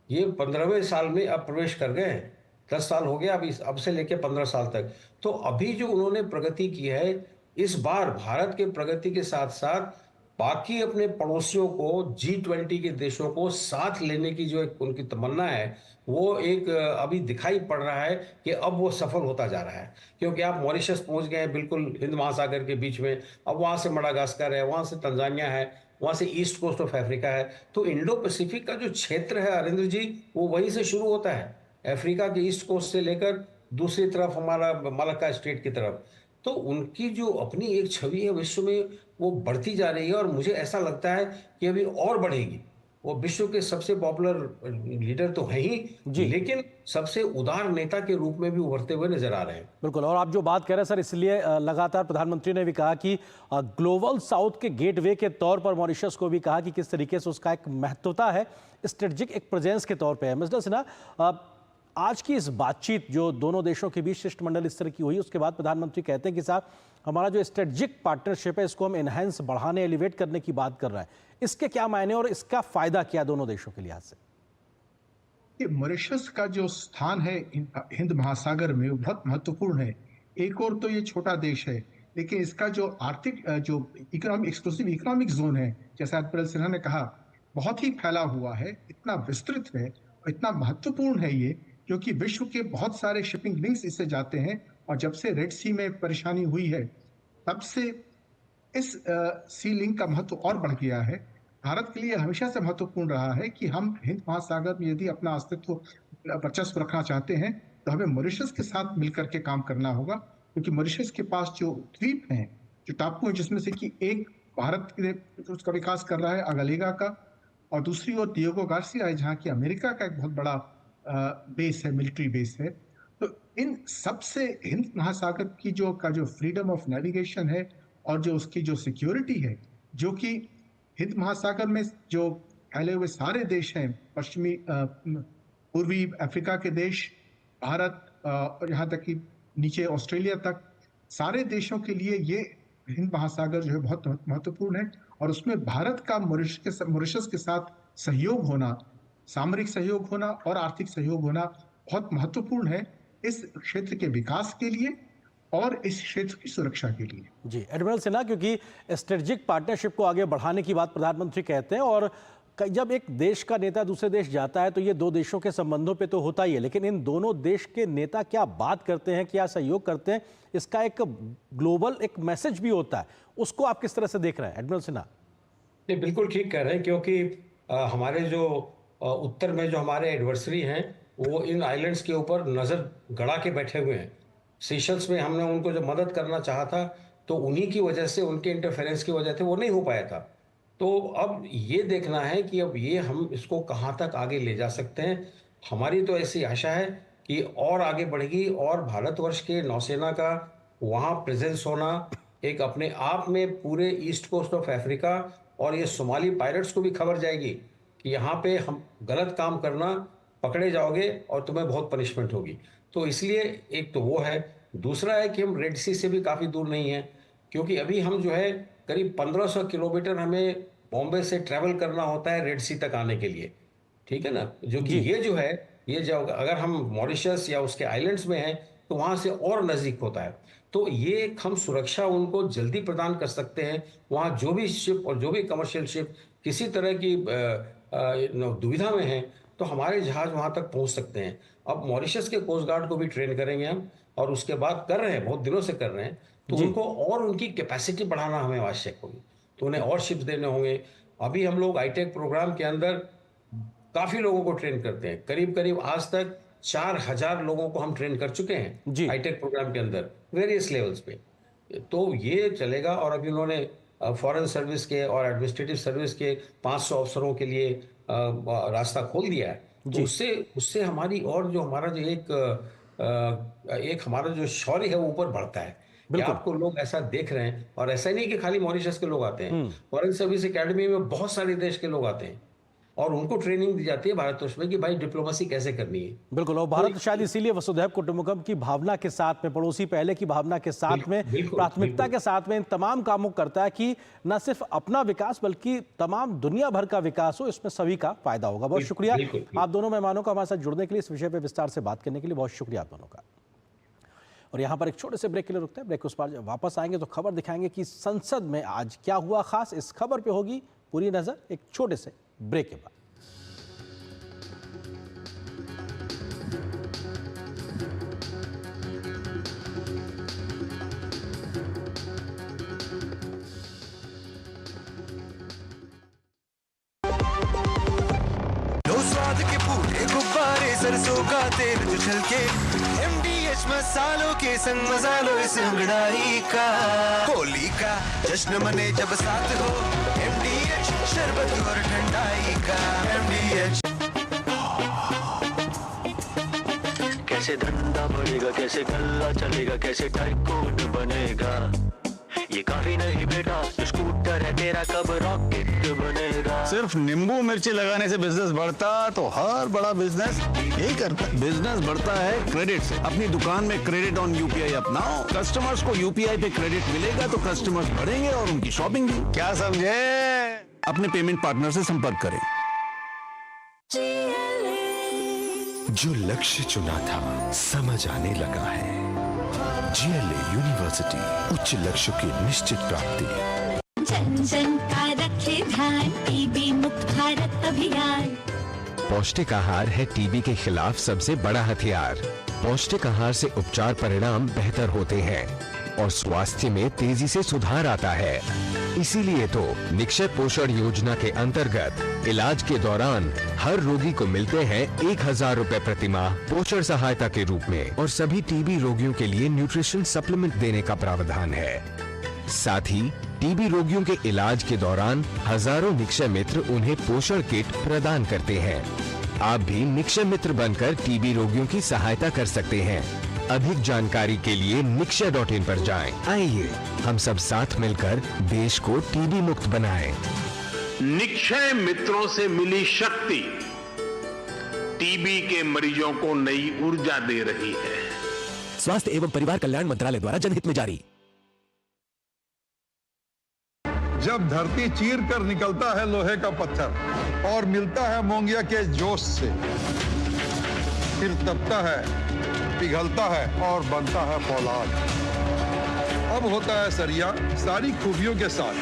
[SPEAKER 15] ये 15वें साल में अब प्रवेश कर गए हैं। 10 साल हो गया अभी, अब से लेके 15 साल तक। तो अभी जो उन्होंने प्रगति की है, इस बार भारत के प्रगति के साथ साथ बाकी अपने पड़ोसियों को, G20 के देशों को साथ लेने की जो एक उनकी तमन्ना है, वो एक अभी दिखाई पड़ रहा है कि अब वो सफल होता जा रहा है। क्योंकि आप मॉरिशस पहुंच गए हैं, बिल्कुल हिंद महासागर के बीच में। अब वहां से मडागास्कर है, वहां से तंजानिया है, वहां से ईस्ट कोस्ट ऑफ अफ्रीका है। तो इंडो पैसिफिक का जो क्षेत्र है अरिंद्र जी, वो वहीं से शुरू होता है, अफ्रीका के ईस्ट कोस्ट से लेकर दूसरी तरफ हमारा मलाक्का स्ट्रेट की तरफ। तो उनकी जो अपनी एक छवि है विश्व में, वो बढ़ती जा रही है, और मुझे ऐसा लगता है कि अभी और बढ़ेगी। वो विश्व के सबसे पॉपुलर लीडर तो है ही, लेकिन सबसे उदार नेता के रूप में भी उभरते हुए नजर आ रहे हैं।
[SPEAKER 1] बिल्कुल, और आप जो बात कह रहे हैं सर, इसलिए लगातार प्रधानमंत्री ने भी कहा कि ग्लोबल साउथ के गेटवे के तौर पर मॉरिशस को भी कहा कि किस तरीके से उसका एक महत्वता है, स्ट्रेटेजिक एक प्रेजेंस के तौर पे है। मिस्टर सिन्हा, आज की इस बातचीत जो दोनों देशों के बीच शिष्टमंडल स्तर की हुई, उसके बाद प्रधानमंत्री कहते हैं कि साहब हमारा जो स्ट्रेटेजिक पार्टनरशिप है, इसको हम एनहांस, बढ़ाने, एलिवेट करने की बात कर रहे हैं। इसके क्या मायने और इसका फायदा क्या दोनों देशों के लिहाज से?
[SPEAKER 14] मॉरिशस का जो स्थान है हिंद महासागर में, वो बहुत महत्वपूर्ण है। एक और तो ये छोटा देश है, लेकिन इसका जो आर्थिक, जो इकोनॉमिक, एक्सक्लूसिव इकोनॉमिक जोन है, जैसा एडमिरल सिन्हा ने कहा, बहुत ही फैला हुआ है, इतना विस्तृत है और इतना महत्वपूर्ण है ये, क्योंकि विश्व के बहुत सारे शिपिंग लिंक्स इससे जाते हैं। और जब से रेड सी में परेशानी हुई है, तब से इस सी लिंक का महत्व और बढ़ गया है। भारत के लिए हमेशा से महत्वपूर्ण रहा है कि हम हिंद महासागर में यदि अपना अस्तित्व, वर्चस्व रखना चाहते हैं, तो हमें मॉरिशस के साथ मिलकर के काम करना होगा। क्योंकि मॉरिशस के पास जो द्वीप हैं, जो टापू हैं, जिसमें से कि एक भारत के उसका विकास कर रहा है, अगलेगा का, और दूसरी ओर डिएगो गार्सिया है, जहाँ की अमेरिका का एक बहुत बड़ा बेस है, मिलिट्री बेस है। तो इन सबसे हिंद महासागर की जो फ्रीडम ऑफ नेविगेशन है, और जो उसकी जो सिक्योरिटी है, जो कि हिंद महासागर में जो फैले हुए सारे देश हैं, पश्चिमी पूर्वी अफ्रीका के देश, भारत, और यहाँ तक कि नीचे ऑस्ट्रेलिया तक, सारे देशों के लिए ये हिंद महासागर जो है बहुत महत्वपूर्ण है। और उसमें भारत का मॉरिशस के साथ सहयोग होना, सामरिक सहयोग होना और आर्थिक सहयोग होना बहुत महत्वपूर्ण है इस क्षेत्र के विकास के लिए और इस क्षेत्र की सुरक्षा के लिए।
[SPEAKER 1] जी एडमिरल सिन्हा, क्योंकि स्ट्रेटेजिक पार्टनरशिप को आगे बढ़ाने की बात प्रधानमंत्री कहते हैं, और जब एक देश का नेता दूसरे देश जाता है तो ये दो देशों के संबंधों पे तो होता ही है, लेकिन इन दोनों देश के नेता क्या बात करते हैं, क्या सहयोग करते हैं, इसका एक ग्लोबल एक मैसेज भी होता है। उसको आप किस तरह से देख रहे हैं एडमिरल सिन्हा?
[SPEAKER 15] नहीं, बिल्कुल ठीक कह रहे हैं, क्योंकि हमारे जो उत्तर में जो हमारे एडवर्सरी हैं, वो इन आइलैंड्स के ऊपर नज़र गड़ा के बैठे हुए हैं। सेशल्स में हमने उनको जब मदद करना चाहा था, तो उन्हीं की वजह से, उनके इंटरफेरेंस की वजह से वो नहीं हो पाया था। तो अब ये देखना है कि अब ये हम इसको कहाँ तक आगे ले जा सकते हैं। हमारी तो ऐसी आशा है कि और आगे बढ़ेगी, और भारतवर्ष के नौसेना का वहाँ प्रेजेंस होना एक अपने आप में पूरे ईस्ट कोस्ट ऑफ अफ्रीका और ये सोमाली पायरेट्स को भी खबर जाएगी कि यहाँ पे हम गलत काम करना, पकड़े जाओगे और तुम्हें बहुत पनिशमेंट होगी। तो इसलिए एक तो वो है, दूसरा है कि हम रेड सी से भी काफ़ी दूर नहीं हैं, क्योंकि अभी हम जो है करीब 1500 किलोमीटर हमें बॉम्बे से ट्रैवल करना होता है रेड सी तक आने के लिए, ठीक है ना। जो कि ये जो है, ये जो अगर हम मॉरिशस या उसके आइलैंड्स में हैं तो वहाँ से और नज़दीक होता है। तो ये हम सुरक्षा उनको जल्दी प्रदान कर सकते हैं। वहाँ जो भी शिप और जो भी कमर्शियल शिप किसी तरह की दुविधा में हैं, तो हमारे जहाज वहाँ तक पहुँच सकते हैं। अब मॉरिशस के कोस्ट गार्ड को भी ट्रेन करेंगे हम, और उसके बाद कर रहे हैं, बहुत दिनों से कर रहे हैं, तो उनको और उनकी कैपेसिटी बढ़ाना हमें आवश्यक होगी, तो उन्हें और शिप्स देने होंगे। अभी हम लोग आईटेक प्रोग्राम के अंदर काफ़ी लोगों को ट्रेन करते हैं, करीब आज तक 4000 लोगों को हम ट्रेन कर चुके हैं आईटेक प्रोग्राम के अंदर, वेरियस लेवल्स पे। तो ये चलेगा, और अभी उन्होंने फॉरेन सर्विस के और एडमिनिस्ट्रेटिव सर्विस के 500 अफसरों के लिए रास्ता खोल दिया है। तो उससे हमारी और जो हमारा जो एक हमारा जो शौर्य है वो ऊपर बढ़ता है कि आपको लोग ऐसा देख रहे हैं। और ऐसा नहीं कि खाली मॉरिशस के लोग आते हैं, फॉरेन सर्विस एकेडमी में बहुत सारे देश के लोग आते हैं, और उनको ट्रेनिंग दी जाती है भारतवर्ष में कि भाई डिप्लोमेसी कैसे करनी है।
[SPEAKER 1] बिल्कुल, और भारत शायद इसीलिए वसुधैव कुटुंबकम की भावना के साथ में, पड़ोसी पहले की भावना के साथ में, प्राथमिकता के साथ में इन तमाम कामों को करता है कि न सिर्फ अपना विकास बल्कि तमाम दुनिया भर का विकास हो, इसमें सभी का फायदा होगा। बहुत शुक्रिया आप दोनों मेहमानों का हमारे साथ जुड़ने के लिए, इस विषय पर विस्तार से बात करने के लिए बहुत शुक्रिया आप दोनों का। और यहाँ पर एक छोटे से ब्रेक के लिए रुकते हैं। ब्रेक के उस पार जब वापस आएंगे तो खबर दिखाएंगे कि संसद में आज क्या हुआ खास। इस खबर पे होगी पूरी नजर एक छोटे से ब्रेक के बाद।
[SPEAKER 7] लो स्वाद के पूरे गुब्बारे, सरसों का तेल जो छलके, MDH मसालों के संग मजा लो इस अंगड़ाई का। होली का जश्न मने जब साथ हो, MDH शरबत और ठंडाई का। MDH
[SPEAKER 11] कैसे धंधा बढ़ेगा, कैसे गल्ला चलेगा, कैसे टाइकून बनेगा, ये काफी नहीं बेटा, स्कूटर है तेरा कब रॉकेट बनेगा।
[SPEAKER 12] सिर्फ नींबू मिर्ची लगाने से बिजनेस बढ़ता तो हर बड़ा बिजनेस यही करता। बिजनेस बढ़ता है क्रेडिट से। अपनी दुकान में क्रेडिट ऑन यूपीआई अपनाओ, कस्टमर्स को यूपीआई पे क्रेडिट मिलेगा तो कस्टमर्स बढ़ेंगे और उनकी शॉपिंग भी। क्या समझे? अपने पेमेंट पार्टनर से संपर्क करें।
[SPEAKER 8] जो लक्ष्य चुना था समझ आने लगा है। GLA यूनिवर्सिटी, उच्च लक्ष्य की निश्चित प्राप्ति।
[SPEAKER 6] जन जन का रखे ध्यान, टीबी मुक्त भारत अभियान।
[SPEAKER 16] पौष्टिक आहार है टीबी के खिलाफ सबसे बड़ा हथियार। पौष्टिक आहार से उपचार परिणाम बेहतर होते हैं और स्वास्थ्य में तेजी से सुधार आता है। इसीलिए तो निक्षय पोषण योजना के अंतर्गत इलाज के दौरान हर रोगी को मिलते हैं 1000 रुपए प्रति माह पोषण सहायता के रूप में, और सभी टीबी रोगियों के लिए न्यूट्रिशन सप्लीमेंट देने का प्रावधान है। साथ ही टीबी रोगियों के इलाज के दौरान हजारों निक्षय मित्र उन्हें पोषण किट प्रदान करते हैं। आप भी निक्षय मित्र बनकर टीबी रोगियों की सहायता कर सकते हैं। अधिक जानकारी के लिए nikshay.in पर जाएं। आइए हम सब साथ मिलकर देश को टीबी मुक्त बनाएं।
[SPEAKER 17] निक्षय मित्रों से मिली शक्ति टीबी के मरीजों को नई ऊर्जा दे रही है।
[SPEAKER 18] स्वास्थ्य एवं परिवार कल्याण मंत्रालय द्वारा जनहित में जारी।
[SPEAKER 9] जब धरती चीर कर निकलता है लोहे का पत्थर और मिलता है मोंगिया के जोश से, फिर तपता है, पिघलता है और बनता है फौलाद। अब होता है सरिया सारी खूबियों के साथ।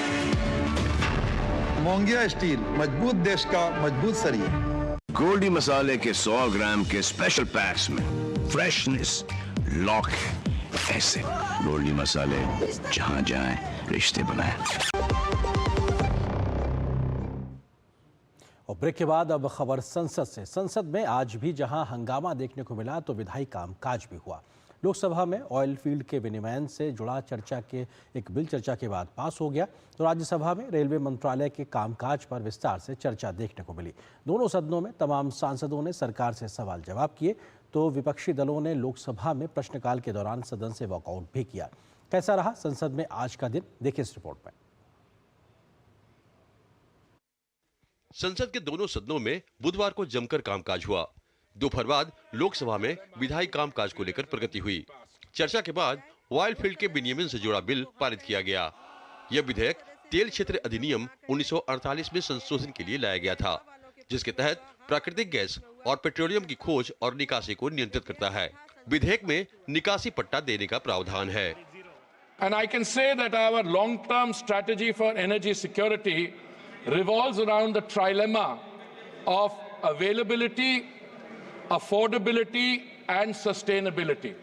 [SPEAKER 9] मोंगिया स्टील, मजबूत देश का मजबूत सरिया।
[SPEAKER 13] गोल्डी मसाले के 100 ग्राम के स्पेशल पैक्स में फ्रेशनेस, लॉक, एसिड। गोल्डी मसाले, जहां जाएं रिश्ते बनाएं।
[SPEAKER 1] और ब्रेक के बाद अब खबर संसद से। संसद में आज भी जहां हंगामा देखने को मिला तो विधायी कामकाज भी हुआ। लोकसभा में ऑयल फील्ड के विनियमन से जुड़ा एक बिल चर्चा के बाद पास हो गया, तो राज्यसभा में रेलवे मंत्रालय के कामकाज पर विस्तार से चर्चा देखने को मिली। दोनों सदनों में तमाम सांसदों ने सरकार से सवाल जवाब किए, तो विपक्षी दलों ने लोकसभा में प्रश्नकाल के दौरान सदन से वॉकआउट भी किया। कैसा रहा संसद में आज का दिन, देखिए इस रिपोर्ट में।
[SPEAKER 19] संसद के दोनों सदनों में बुधवार को जमकर कामकाज हुआ। दोपहर बाद लोकसभा में विधायी कामकाज को लेकर प्रगति हुई। चर्चा के बाद ऑयल फील्ड के विनियमन से जुड़ा बिल पारित किया गया। यह विधेयक तेल क्षेत्र अधिनियम 1948 में संशोधन के लिए लाया गया था, जिसके तहत प्राकृतिक गैस और पेट्रोलियम की खोज और निकासी को नियंत्रित करता है। विधेयक में निकासी पट्टा देने का प्रावधान है।
[SPEAKER 20] And I can say that our long-term strategy for energy security revolves around the trilemma of availability, affordability and sustainability.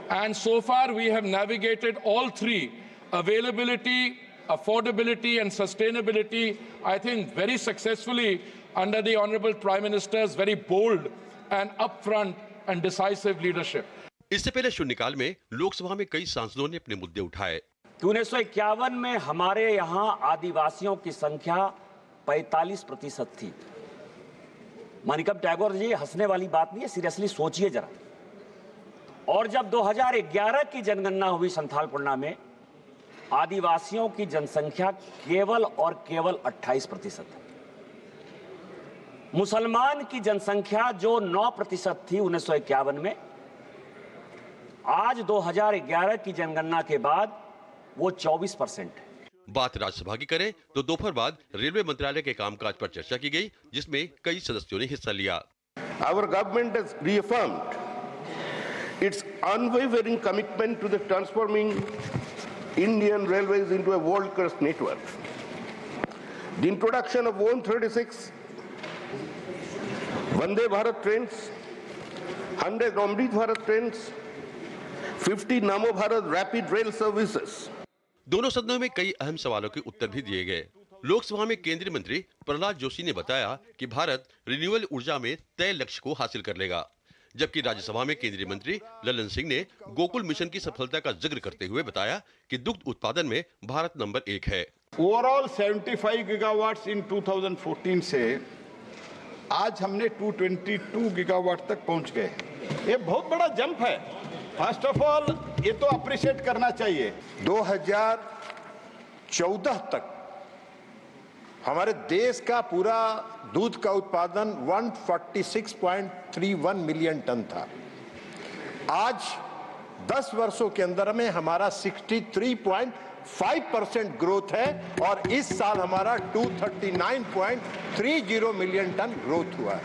[SPEAKER 20] And so far we have navigated all three, availability, affordability and sustainability, I think very successfully under the Honorable Prime Minister's very bold and upfront and decisive leadership.
[SPEAKER 19] इससे पहले शून्यकाल में लोकसभा में कई सांसदों ने अपने मुद्दे उठाए।
[SPEAKER 21] 1951 में हमारे यहाँ आदिवासियों की संख्या 45% थी। मानिकम टैगोर जी, हंसने वाली बात नहीं है, सीरियसली सोचिए जरा। और जब 2011 की जनगणना हुई संथालपुरना में, आदिवासियों की जनसंख्या केवल और केवल 28% है। मुसलमान की जनसंख्या जो 9% थी 1951 में, आज 2011 की जनगणना के बाद वो 24% है।
[SPEAKER 19] बात राज्यसभा की करें तो दोपहर बाद रेलवे मंत्रालय के कामकाज पर चर्चा की गई, जिसमें कई सदस्यों ने हिस्सा लिया।
[SPEAKER 17] Our government has reaffirmed its unwavering commitment to the transforming Indian Railways into a world-class network. The introduction of 136 Vande Bharat trains, 100 Amrit Bharat trains, 50 Namo Bharat rapid rail services.
[SPEAKER 19] दोनों सदनों में कई अहम सवालों के उत्तर भी दिए गए। लोकसभा में केंद्रीय मंत्री प्रहलाद जोशी ने बताया कि भारत रिन्यूएबल ऊर्जा में तय लक्ष्य को हासिल कर लेगा, जबकि राज्यसभा में केंद्रीय मंत्री ललन सिंह ने गोकुल मिशन की सफलता का जिक्र करते हुए बताया कि दुग्ध उत्पादन में भारत नंबर 1 है।
[SPEAKER 4] ओवरऑल 75 गीगावाट्स इन 2014 से आज हमने 222 गीगावाट तक पहुंच गए। ये बहुत बड़ा जंप है। फर्स्ट ऑफ ऑल ये तो अप्रिशिएट करना चाहिए। 2014 तक हमारे देश का पूरा दूध का उत्पादन 146.31 मिलियन टन था। आज 10 वर्षों के अंदर में हमारा 63.5% ग्रोथ है और इस साल हमारा 239.30 मिलियन टन ग्रोथ हुआ है।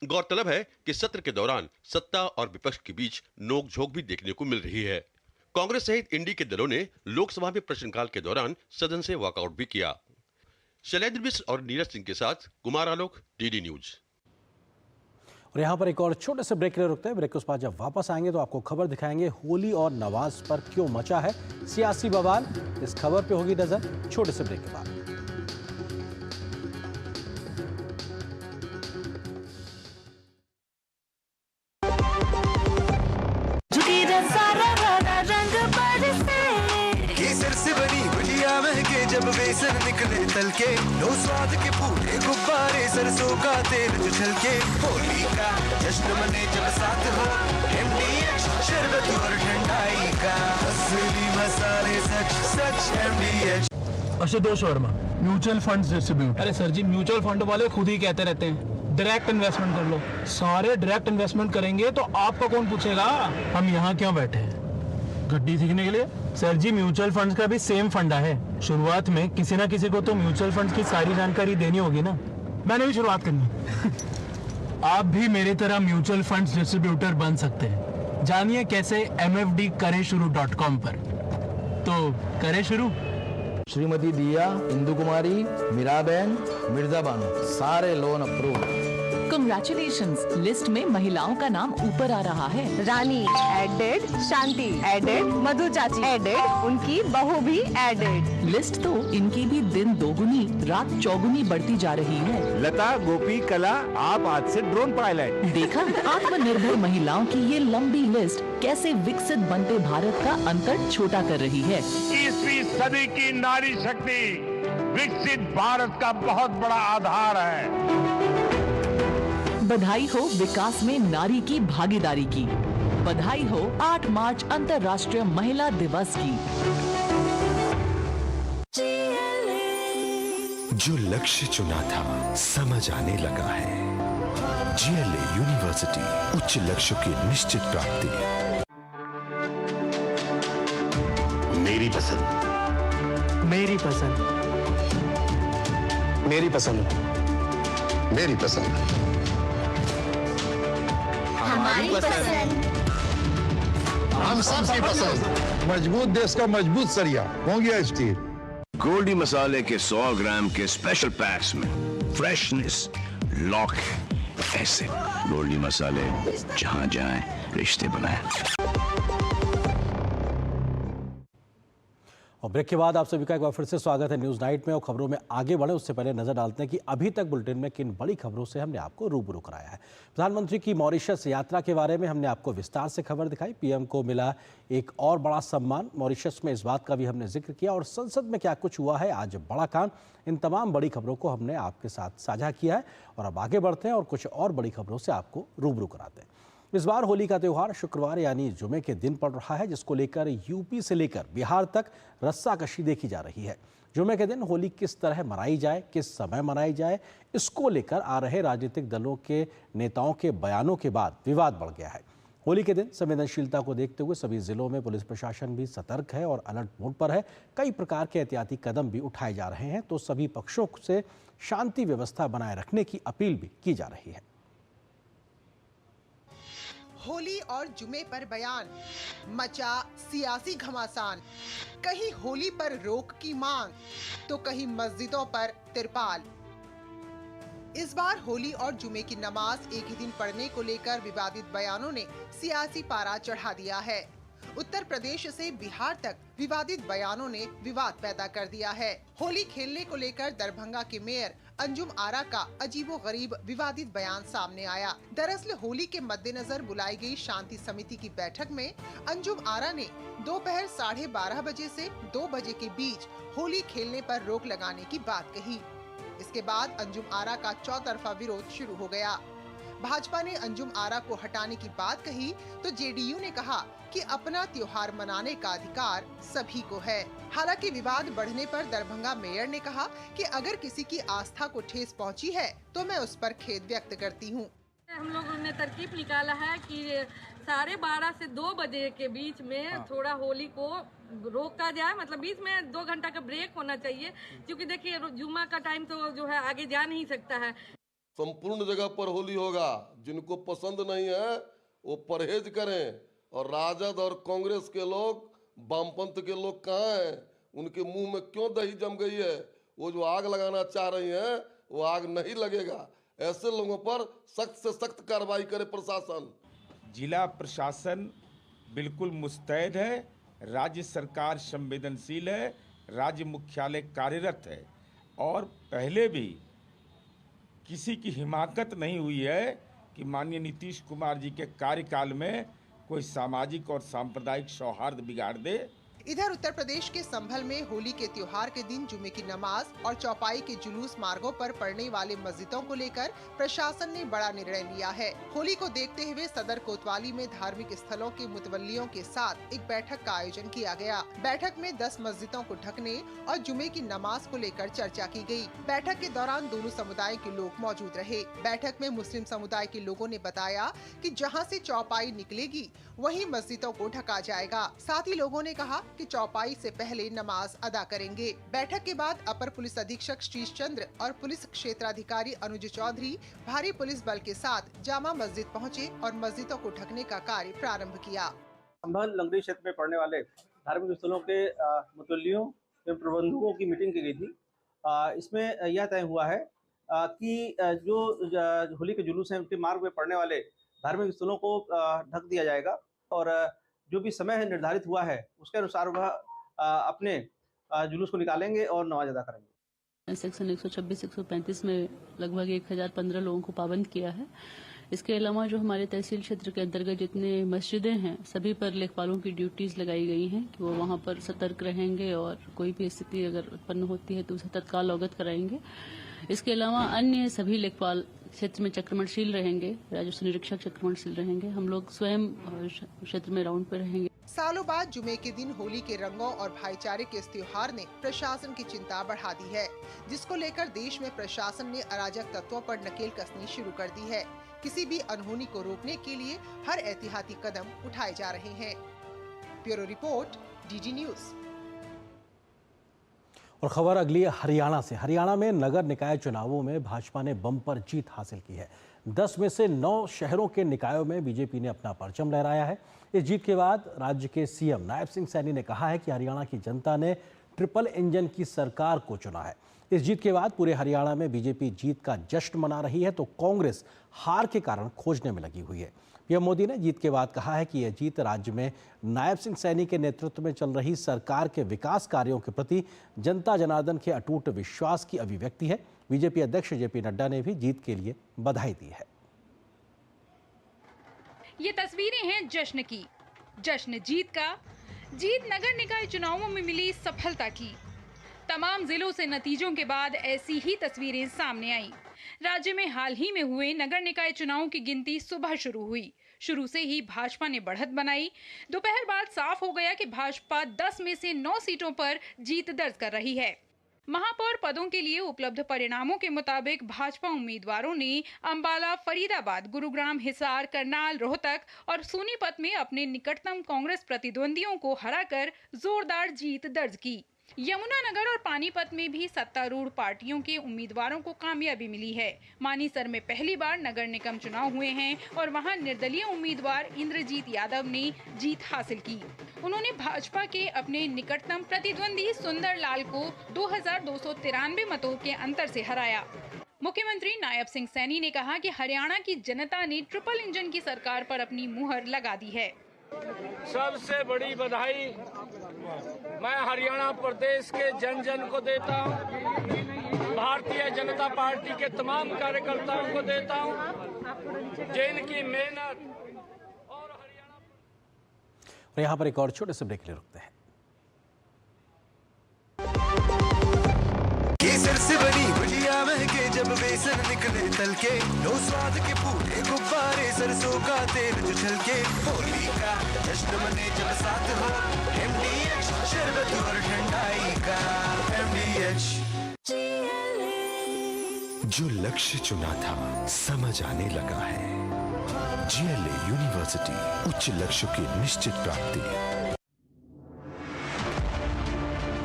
[SPEAKER 19] गौरतलब है कि सत्र के दौरान सत्ता और विपक्ष के बीच नोकझोंक भी देखने को मिल रही है। कांग्रेस सहित इंडी के दलों ने लोकसभा में प्रश्नकाल के दौरान सदन से वॉकआउट भी किया। शैलेंद्र मिश्र और नीरज सिंह के साथ कुमार आलोक, डीडी न्यूज।
[SPEAKER 1] और यहाँ पर एक और छोटे से ब्रेक ले रुकते हैं। ब्रेक के बाद जब वापस आएंगे तो आपको खबर दिखाएंगे होली और नवाज पर क्यों मचा है सियासी बवाल। इस खबर पे होगी नजर छोटे से ब्रेक के बाद।
[SPEAKER 7] केसर से बनी गुजिया महके जब बेसन निकले तलके, लो स्वाद के पूरे गुब्बारे सरसों का तेल जो छलके, होली का जश्न मने जब साथ हो MDH शरबत और ठंडाई का, असली मसाले सच सच MDH।
[SPEAKER 22] Ashutosh Verma, mutual funds distribute. अरे सर जी, म्यूचुअल फंड वाले खुद ही कहते रहते हैं डायरेक्ट इन्वेस्टमेंट कर लो। सारे डायरेक्ट इन्वेस्टमेंट करेंगे तो आपका कौन पूछेगा? हम यहाँ क्यों बैठे हैं? गड्डी सीखने के लिए? सर जी, म्यूचुअल फंड्स का भी सेम फंडा है। शुरुआत में किसी ना किसी को तो म्यूचुअल फंड्स की सारी जानकारी देनी होगी ना। मैंने भी शुरुआत करनी। आप भी मेरी तरह म्यूचुअल फंड्स डिस्ट्रीब्यूटर बन सकते हैं। जानिए कैसे mfdkareshuru.com पर। तो करें शुरू।
[SPEAKER 23] श्रीमती दिया, इंदु कुमारी, मीराबेन, मिर्जा बानो, सारे लोन अप्रूव।
[SPEAKER 24] Congratulations, लिस्ट में महिलाओं का नाम ऊपर आ रहा है।
[SPEAKER 25] रानी एडेड, शांति एडेड, मधु चाची एडेड, उनकी बहू भी एडेड।
[SPEAKER 24] लिस्ट तो इनकी भी दिन दोगुनी रात चौगुनी बढ़ती जा रही है।
[SPEAKER 23] लता, गोपी, कला, आप आज से ड्रोन पायलट।
[SPEAKER 24] देखा, आत्मनिर्भर महिलाओं की ये लंबी लिस्ट कैसे विकसित बनते भारत का अंतर छोटा कर रही है।
[SPEAKER 20] 21वीं सदी की नारी शक्ति विकसित भारत का बहुत बड़ा आधार है।
[SPEAKER 24] बधाई हो विकास में नारी की भागीदारी की। बधाई हो 8 मार्च अंतर्राष्ट्रीय महिला दिवस की।
[SPEAKER 8] जो लक्ष्य चुना था समझ आने लगा है। GLA यूनिवर्सिटी, उच्च लक्ष्यों की निश्चित प्राप्ति।
[SPEAKER 17] मेरी पसंद,
[SPEAKER 10] मेरी पसंद,
[SPEAKER 17] मेरी पसंद, मेरी पसंद,
[SPEAKER 7] हमारी पसंद,
[SPEAKER 9] हम सबकी पसंद। मजबूत देश का मजबूत सरिया मोंगिया स्टील।
[SPEAKER 13] गोल्डी मसाले के 100 ग्राम के स्पेशल पैक्स में फ्रेशनेस लॉक ऐसे। गोल्डी मसाले, जहां जाएं रिश्ते बनाएं।
[SPEAKER 1] और ब्रेक के बाद आप सभी का एक बार फिर से स्वागत है न्यूज़ नाइट में। और खबरों में आगे बढ़े उससे पहले नजर डालते हैं कि अभी तक बुलेटिन में किन बड़ी खबरों से हमने आपको रूबरू कराया है। प्रधानमंत्री की मॉरिशस यात्रा के बारे में हमने आपको विस्तार से खबर दिखाई। पीएम को मिला एक और बड़ा सम्मान मॉरिशस में, इस बात का भी हमने जिक्र किया। और संसद में क्या कुछ हुआ है, आज बड़ा काम, इन तमाम बड़ी खबरों को हमने आपके साथ साझा किया है। और अब आगे बढ़ते हैं और कुछ और बड़ी खबरों से आपको रूबरू कराते हैं। इस बार होली का त्यौहार शुक्रवार यानी जुमे के दिन पड़ रहा है, जिसको लेकर यूपी से लेकर बिहार तक रस्साकशी देखी जा रही है। जुमे के दिन होली किस तरह मनाई जाए, किस समय मनाई जाए, इसको लेकर आ रहे राजनीतिक दलों के नेताओं के बयानों के बाद विवाद बढ़ गया है। होली के दिन संवेदनशीलता को देखते हुए सभी जिलों में पुलिस प्रशासन भी सतर्क है और अलर्ट मोड पर है। कई प्रकार के एहतियाती कदम भी उठाए जा रहे हैं, तो सभी पक्षों से शांति व्यवस्था बनाए रखने की अपील भी की जा रही है।
[SPEAKER 2] होली और जुमे पर बयान, मचा सियासी घमासान। कहीं होली पर रोक की मांग तो कहीं मस्जिदों पर तिरपाल। इस बार होली और जुमे की नमाज एक ही दिन पढ़ने को लेकर विवादित बयानों ने सियासी पारा चढ़ा दिया है। उत्तर प्रदेश से बिहार तक विवादित बयानों ने विवाद पैदा कर दिया है। होली खेलने को लेकर दरभंगा के मेयर अंजुम आरा का अजीबोगरीब विवादित बयान सामने आया। दरअसल होली के मद्देनजर बुलाई गई शांति समिति की बैठक में अंजुम आरा ने दोपहर 12:30 बजे से 2 बजे के बीच होली खेलने पर रोक लगाने की बात कही। इसके बाद अंजुम आरा का चौतरफा विरोध शुरू हो गया। भाजपा ने अंजुम आरा को हटाने की बात कही तो जेडीयू ने कहा कि अपना त्योहार मनाने का अधिकार सभी को है। हालांकि विवाद बढ़ने पर दरभंगा मेयर ने कहा कि अगर किसी की आस्था को ठेस पहुंची है तो मैं उस पर खेद व्यक्त करती हूं।
[SPEAKER 3] हम लोगों ने तरकीब निकाला है कि 12:30 से 2 बजे के बीच में थोड़ा होली को रोका जाए, मतलब बीच में 2 घंटा का ब्रेक होना चाहिए, क्योंकि देखिए जुम्मा का टाइम तो जो है आगे जा नहीं सकता है।
[SPEAKER 5] संपूर्ण जगह पर होली होगा, जिनको पसंद नहीं है वो परहेज करें। और राजद और कांग्रेस के लोग, वामपंथ के लोग कहाँ हैं? उनके मुंह में क्यों दही जम गई है? वो जो आग लगाना चाह रही हैं वो आग नहीं लगेगा। ऐसे लोगों पर सख्त से सख्त कार्रवाई करे प्रशासन।
[SPEAKER 10] जिला प्रशासन बिल्कुल मुस्तैद है, राज्य सरकार संवेदनशील है, राज्य मुख्यालय कार्यरत है और पहले भी किसी की हिमाकत नहीं हुई है कि माननीय नीतीश कुमार जी के कार्यकाल में कोई सामाजिक और सांप्रदायिक सौहार्द बिगाड़ दे।
[SPEAKER 2] इधर उत्तर प्रदेश के संभल में होली के त्योहार के दिन जुमे की नमाज और चौपाई के जुलूस मार्गों पर पड़ने वाले मस्जिदों को लेकर प्रशासन ने बड़ा निर्णय लिया है। होली को देखते हुए सदर कोतवाली में धार्मिक स्थलों के मुतवल्लियों के साथ एक बैठक का आयोजन किया गया। बैठक में 10 मस्जिदों को ढकने और जुमे की नमाज को लेकर चर्चा की गई। बैठक के दौरान दोनों समुदाय के लोग मौजूद रहे। बैठक में मुस्लिम समुदाय के लोगों ने बताया कि जहां से चौपाई निकलेगी वहीं मस्जिदों को ढका जाएगा। साथ ही लोगों ने कहा कि चौपाई से पहले नमाज अदा करेंगे। बैठक के बाद अपर पुलिस अधीक्षक शीश चंद्र और पुलिस क्षेत्राधिकारी अनुज चौधरी भारी पुलिस बल के साथ जामा मस्जिद पहुंचे और मस्जिदों को ढकने का कार्य प्रारंभ किया।
[SPEAKER 14] संभल नगरीय क्षेत्र में पड़ने वाले धार्मिक स्थलों के मुतवल्लियों एवं प्रबंधकों की मीटिंग की गई थी। इसमें यह तय हुआ है कि जो होली के जुलूस हैं उनके मार्ग में पड़ने वाले धार्मिक स्थलों को ढक दिया जाएगा और जो भी समय निर्धारित हुआ है उसके अनुसार वह अपने जुलूस को निकालेंगे और नमाज अदा करेंगे।
[SPEAKER 15] सेक्शन 126-135 में लगभग 1015 लोगों को पाबंद किया है। इसके अलावा जो हमारे तहसील क्षेत्र के अंतर्गत जितने मस्जिदें हैं सभी पर लेखपालों की ड्यूटीज लगाई गई हैं कि वो वहाँ पर सतर्क रहेंगे और कोई भी स्थिति अगर उत्पन्न होती है तो उसे तत्काल अवगत कराएंगे। इसके अलावा अन्य सभी लेखपाल क्षेत्र में चक्रमणशील रहेंगे, राजस्व निरीक्षक चक्रमणशील रहेंगे। हम लोग स्वयं क्षेत्र में राउंड पे रहेंगे।
[SPEAKER 2] सालों बाद जुमे के दिन होली के रंगों और भाईचारे के इस त्योहार ने प्रशासन की चिंता बढ़ा दी है, जिसको लेकर देश में प्रशासन ने अराजक तत्वों पर नकेल कसनी शुरू कर दी है। किसी भी अनहोनी को रोकने के लिए हर एहतियाती कदम उठाए जा रहे हैं। Bureau report, DD news.
[SPEAKER 1] और खबर अगली हरियाणा से। हरियाणा में नगर निकाय चुनावों में भाजपा ने बम्पर जीत हासिल की है। 10 में से 9 शहरों के निकायों में बीजेपी ने अपना परचम लहराया है। इस जीत के बाद राज्य के सीएम नायब सिंह सैनी ने कहा है कि हरियाणा की जनता ने ट्रिपल इंजन की सरकार को चुना है। इस जीत के बाद पूरे हरियाणा में बीजेपी जीत का जश्न मना रही है तो कांग्रेस हार के कारण खोजने में लगी हुई है। पीएम मोदी ने जीत के बाद कहा है कि यह जीत राज्य में नायब सिंह सैनी के नेतृत्व में चल रही सरकार के विकास कार्यों के प्रति जनता जनार्दन के अटूट विश्वास की अभिव्यक्ति है। बीजेपी अध्यक्ष जेपी नड्डा ने भी जीत के लिए बधाई दी है।
[SPEAKER 26] ये तस्वीरें हैं जश्न की, जश्न जीत का, जीत नगर निकाय चुनावों में मिली सफलता की। तमाम जिलों से नतीजों के बाद ऐसी ही तस्वीरें सामने आईं। राज्य में हाल ही में हुए नगर निकाय चुनावों की गिनती सुबह शुरू हुई। शुरू से ही भाजपा ने बढ़त बनाई। दोपहर बाद साफ हो गया कि भाजपा 10 में से 9 सीटों पर जीत दर्ज कर रही है। महापौर पदों के लिए उपलब्ध परिणामों के मुताबिक भाजपा उम्मीदवारों ने अंबाला, फरीदाबाद, गुरुग्राम, हिसार, करनाल, रोहतक और सोनीपत में अपने निकटतम कांग्रेस प्रतिद्वंदियों को हराकर जोरदार जीत दर्ज की। यमुनानगर और पानीपत में भी सत्तारूढ़ पार्टियों के उम्मीदवारों को कामयाबी मिली है। मानेसर में पहली बार नगर निगम चुनाव हुए हैं और वहां निर्दलीय उम्मीदवार इंद्रजीत यादव ने जीत हासिल की। उन्होंने भाजपा के अपने निकटतम प्रतिद्वंदी सुंदर लाल को 2293 मतों के अंतर से हराया। मुख्यमंत्री नायब सिंह सैनी ने कहा कि हरियाणा की जनता ने ट्रिपल इंजन की सरकार पर अपनी मुहर लगा दी है।
[SPEAKER 6] सबसे बड़ी बधाई मैं हरियाणा प्रदेश के जन जन को देता हूं, भारतीय जनता पार्टी के तमाम कार्यकर्ताओं को देता हूं, जिनकी मेहनत।
[SPEAKER 1] और यहाँ पर एक और छोटे से ब्रेक ले रुकते हैं।
[SPEAKER 7] केसर से बनी भुजिया महके जब बेसन निकले तलके, लो स्वाद के पूरे गुब्बारे, सरसों का तेल जो छलके, होली का जश्न मने जब साथ हो, MDH शरबत और ठंडाई का MDH।
[SPEAKER 8] जो लक्ष्य चुना था समझ आने लगा है। GLA यूनिवर्सिटी, उच्च लक्ष्य की निश्चित प्राप्ति।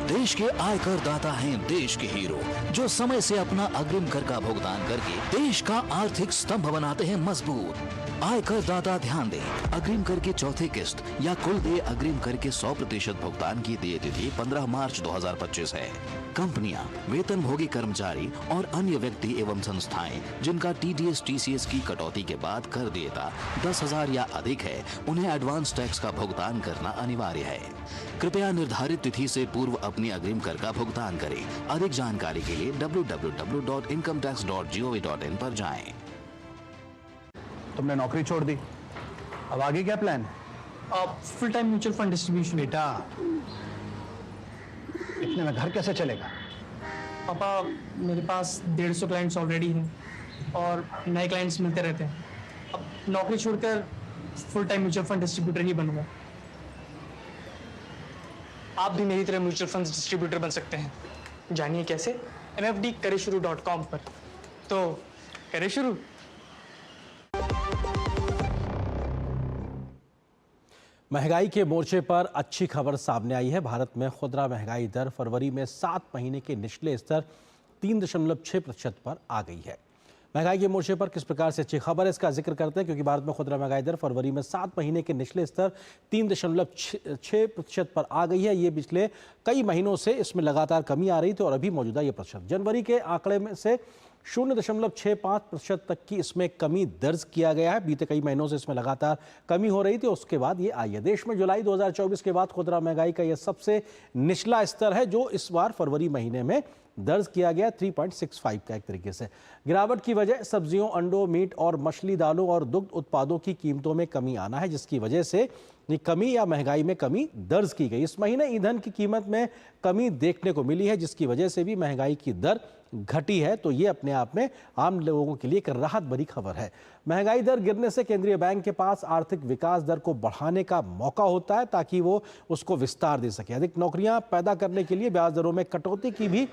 [SPEAKER 11] देश के आयकर दाता हैं देश के हीरो, जो समय से अपना अग्रिम कर का भुगतान करके देश का आर्थिक स्तंभ बनाते हैं मजबूत। आयकर दाता ध्यान दें, अग्रिम कर की चौथी किस्त या कुल देय अग्रिम कर के 100% भुगतान की देय तिथि 15 मार्च 2025 है। कंपनियां, वेतनभोगी कर्मचारी और अन्य व्यक्ति एवं संस्थाएं जिनका TDS TCS की कटौती के बाद कर देयता 10,000 या अधिक है, उन्हें एडवांस टैक्स का भुगतान करना अनिवार्य है। कृपया निर्धारित तिथि से पूर्व अपनी अग्रिम कर का भुगतान करें। अधिक जानकारी के लिए www.incometax.gov.in पर जाएं।
[SPEAKER 12] तुमने नौकरी छोड़ दी, अब आगे क्या प्लान है?
[SPEAKER 22] Full time mutual fund distribution.
[SPEAKER 12] बेटा, इतने में घर कैसे चलेगा?
[SPEAKER 22] पापा, मेरे पास 150 क्लाइंट्स ऑलरेडी हैं और नए क्लाइंट्स मिलते रहते हैं। अब नौकरी छोड़कर full time mutual fund distributor ही बनूंगा। आप भी मेरी तरह म्यूचुअल फंड डिस्ट्रीब्यूटर बन सकते हैं। जानिए कैसे? mfdkareshuru.com पर। तो करें शुरू।
[SPEAKER 1] महंगाई के मोर्चे पर अच्छी खबर सामने आई है। भारत में खुदरा महंगाई दर फरवरी में 7 महीने के निचले स्तर 3.6% पर आ गई है। महंगाई के मोर्चे पर किस प्रकार से अच्छी खबर है, इसका जिक्र करते हैं, क्योंकि भारत में खुदरा महंगाई दर फरवरी में 7 महीने के निचले स्तर 3.6% पर आ गई है। ये पिछले कई महीनों से इसमें लगातार कमी आ रही थी और अभी मौजूदा ये प्रतिशत जनवरी के आंकड़े में से 0.65% तक की इसमें कमी दर्ज किया गया है। बीते कई महीनों से इसमें लगातार कमी हो रही थी, उसके बाद ये आई है। देश में जुलाई 2024 के बाद खुदरा महंगाई का यह सबसे निचला स्तर है, जो इस बार फरवरी महीने में दर्ज किया गया 3.65 का। एक तरीके से गिरावट की वजह सब्जियों, अंडों, मीट और मछली, दालों और दुग्ध उत्पादों की कीमतों में कमी आना है, जिसकी वजह से ये कमी या महंगाई में कमी दर्ज की गई। इस महीने ईंधन की कीमत में कमी देखने को मिली है, जिसकी वजह से भी महंगाई की दर घटी है। तो ये अपने आप में आम लोगों के लिए एक राहत भरी खबर है। महंगाई दर गिरने से केंद्रीय बैंक के पास आर्थिक विकास दर को बढ़ाने का मौका होता है, ताकि वो उसको विस्तार दे सके। अधिक नौकरियां पैदा करने के लिए ब्याज दरों में कटौती की भी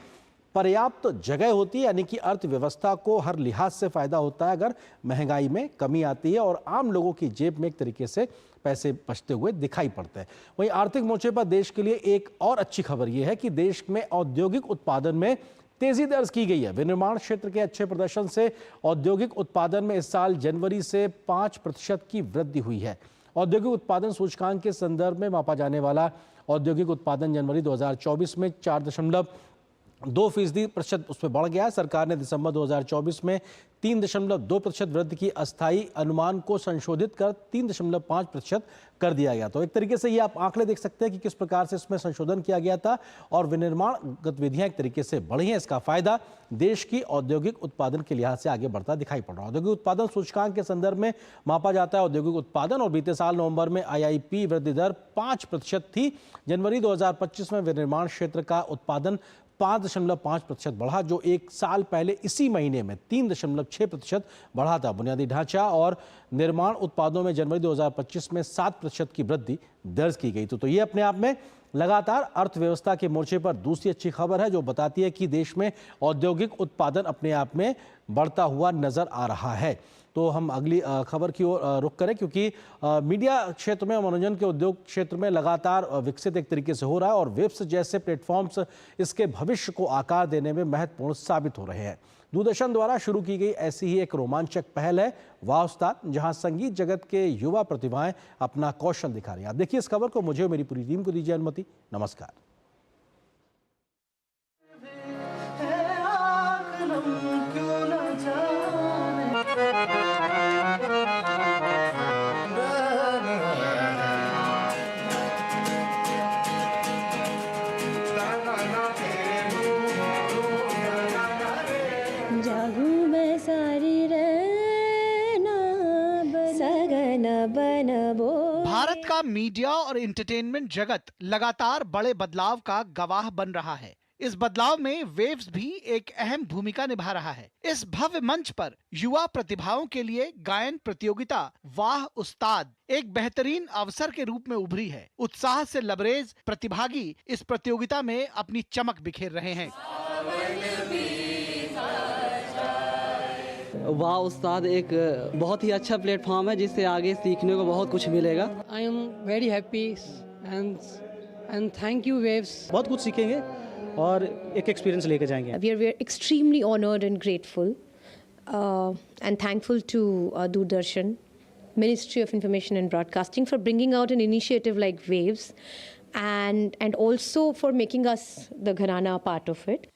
[SPEAKER 1] पर्याप्त जगह होती है, यानी कि अर्थव्यवस्था को हर लिहाज से फायदा होता है अगर महंगाई में कमी आती है और आम लोगों की जेब में एक तरीके से पैसे बचते हुए दिखाई पड़ते हैं। वहीं आर्थिक मोर्चे पर देश के लिए एक और अच्छी खबर यह है कि देश में औद्योगिक उत्पादन में तेजी दर्ज की गई है। विनिर्माण क्षेत्र के अच्छे प्रदर्शन से औद्योगिक उत्पादन में इस साल जनवरी से 5% की वृद्धि हुई है। औद्योगिक उत्पादन सूचकांक के संदर्भ में मापा जाने वाला औद्योगिक उत्पादन जनवरी 2024 में 4.2% उसमें बढ़ गया है। सरकार ने दिसंबर 2024 में 3.2% वृद्धि की अस्थायी अनुमान को संशोधित कर 3.5% कर दिया गया। तो एक तरीके से ये आप आंकड़े देख सकते हैं कि किस प्रकार से इसमें संशोधन किया गया था और विनिर्माण गतिविधियां एक तरीके से बढ़ी हैं। इसका फायदा देश की औद्योगिक उत्पादन के लिहाज से आगे बढ़ता दिखाई पड़ रहा है। औद्योगिक उत्पादन सूचकांक के संदर्भ में मापा जाता है औद्योगिक उत्पादन, और बीते साल नवंबर में IIP वृद्धि दर 5% थी। जनवरी 2025 में विनिर्माण क्षेत्र का उत्पादन 5.5% बढ़ा, जो एक साल पहले इसी महीने में 3.6% बढ़ा था। बुनियादी ढांचा और निर्माण उत्पादों में जनवरी 2025 में 7% की वृद्धि दर्ज की गई। तो ये अपने आप में लगातार अर्थव्यवस्था के मोर्चे पर दूसरी अच्छी खबर है जो बताती है कि देश में औद्योगिक उत्पादन अपने आप में बढ़ता हुआ नजर आ रहा है। तो हम अगली खबर की ओर रुख करें, क्योंकि मीडिया क्षेत्र में, मनोरंजन के उद्योग क्षेत्र में लगातार विकसित एक तरीके से हो रहा है और वेब्स जैसे प्लेटफॉर्म्स इसके भविष्य को आकार देने में महत्वपूर्ण साबित हो रहे हैं। दूरदर्शन द्वारा शुरू की गई ऐसी ही एक रोमांचक पहल है वाह उस्ताद, जहां संगीत जगत के युवा प्रतिभाएं अपना कौशल दिखा रही हैं। आप देखिए इस खबर को, मुझे और मेरी पूरी टीम को दीजिए अनुमति। नमस्कार।
[SPEAKER 4] भारत का मीडिया और एंटरटेनमेंट जगत लगातार बड़े बदलाव का गवाह बन रहा है। इस बदलाव में वेव्स भी एक अहम भूमिका निभा रहा है। इस भव्य मंच पर युवा प्रतिभाओं के लिए गायन प्रतियोगिता वाह उस्ताद एक बेहतरीन अवसर के रूप में उभरी है। उत्साह से लबरेज प्रतिभागी इस प्रतियोगिता में अपनी चमक बिखेर रहे हैं।
[SPEAKER 16] वाह उस्ताद एक बहुत ही अच्छा प्लेटफॉर्म है जिससे आगे सीखने को बहुत कुछ मिलेगा।
[SPEAKER 18] I am very happy and thank you waves.
[SPEAKER 19] बहुत कुछ सीखेंगे और एक एक्सपीरियंस लेके जाएंगे।
[SPEAKER 21] We are extremely honored and grateful and thankful to Doordarshan, Ministry of Information and Broadcasting for bringing out an initiative like Waves and also for making us the Gharana part of it.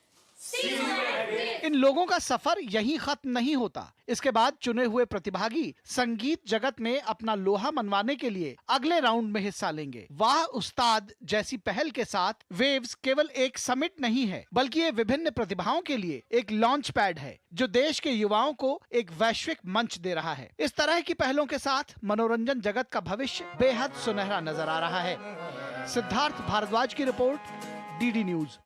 [SPEAKER 4] इन लोगों का सफर यहीं खत्म नहीं होता। इसके बाद चुने हुए प्रतिभागी संगीत जगत में अपना लोहा मनवाने के लिए अगले राउंड में हिस्सा लेंगे। वाह उस्ताद जैसी पहल के साथ वेव्स केवल एक समिट नहीं है, बल्कि ये विभिन्न प्रतिभाओं के लिए एक लॉन्च पैड है जो देश के युवाओं को एक वैश्विक मंच दे रहा है। इस तरह की पहलों के साथ मनोरंजन जगत का भविष्य बेहद सुनहरा नजर आ रहा है। सिद्धार्थ भारद्वाज की रिपोर्ट, डीडी न्यूज।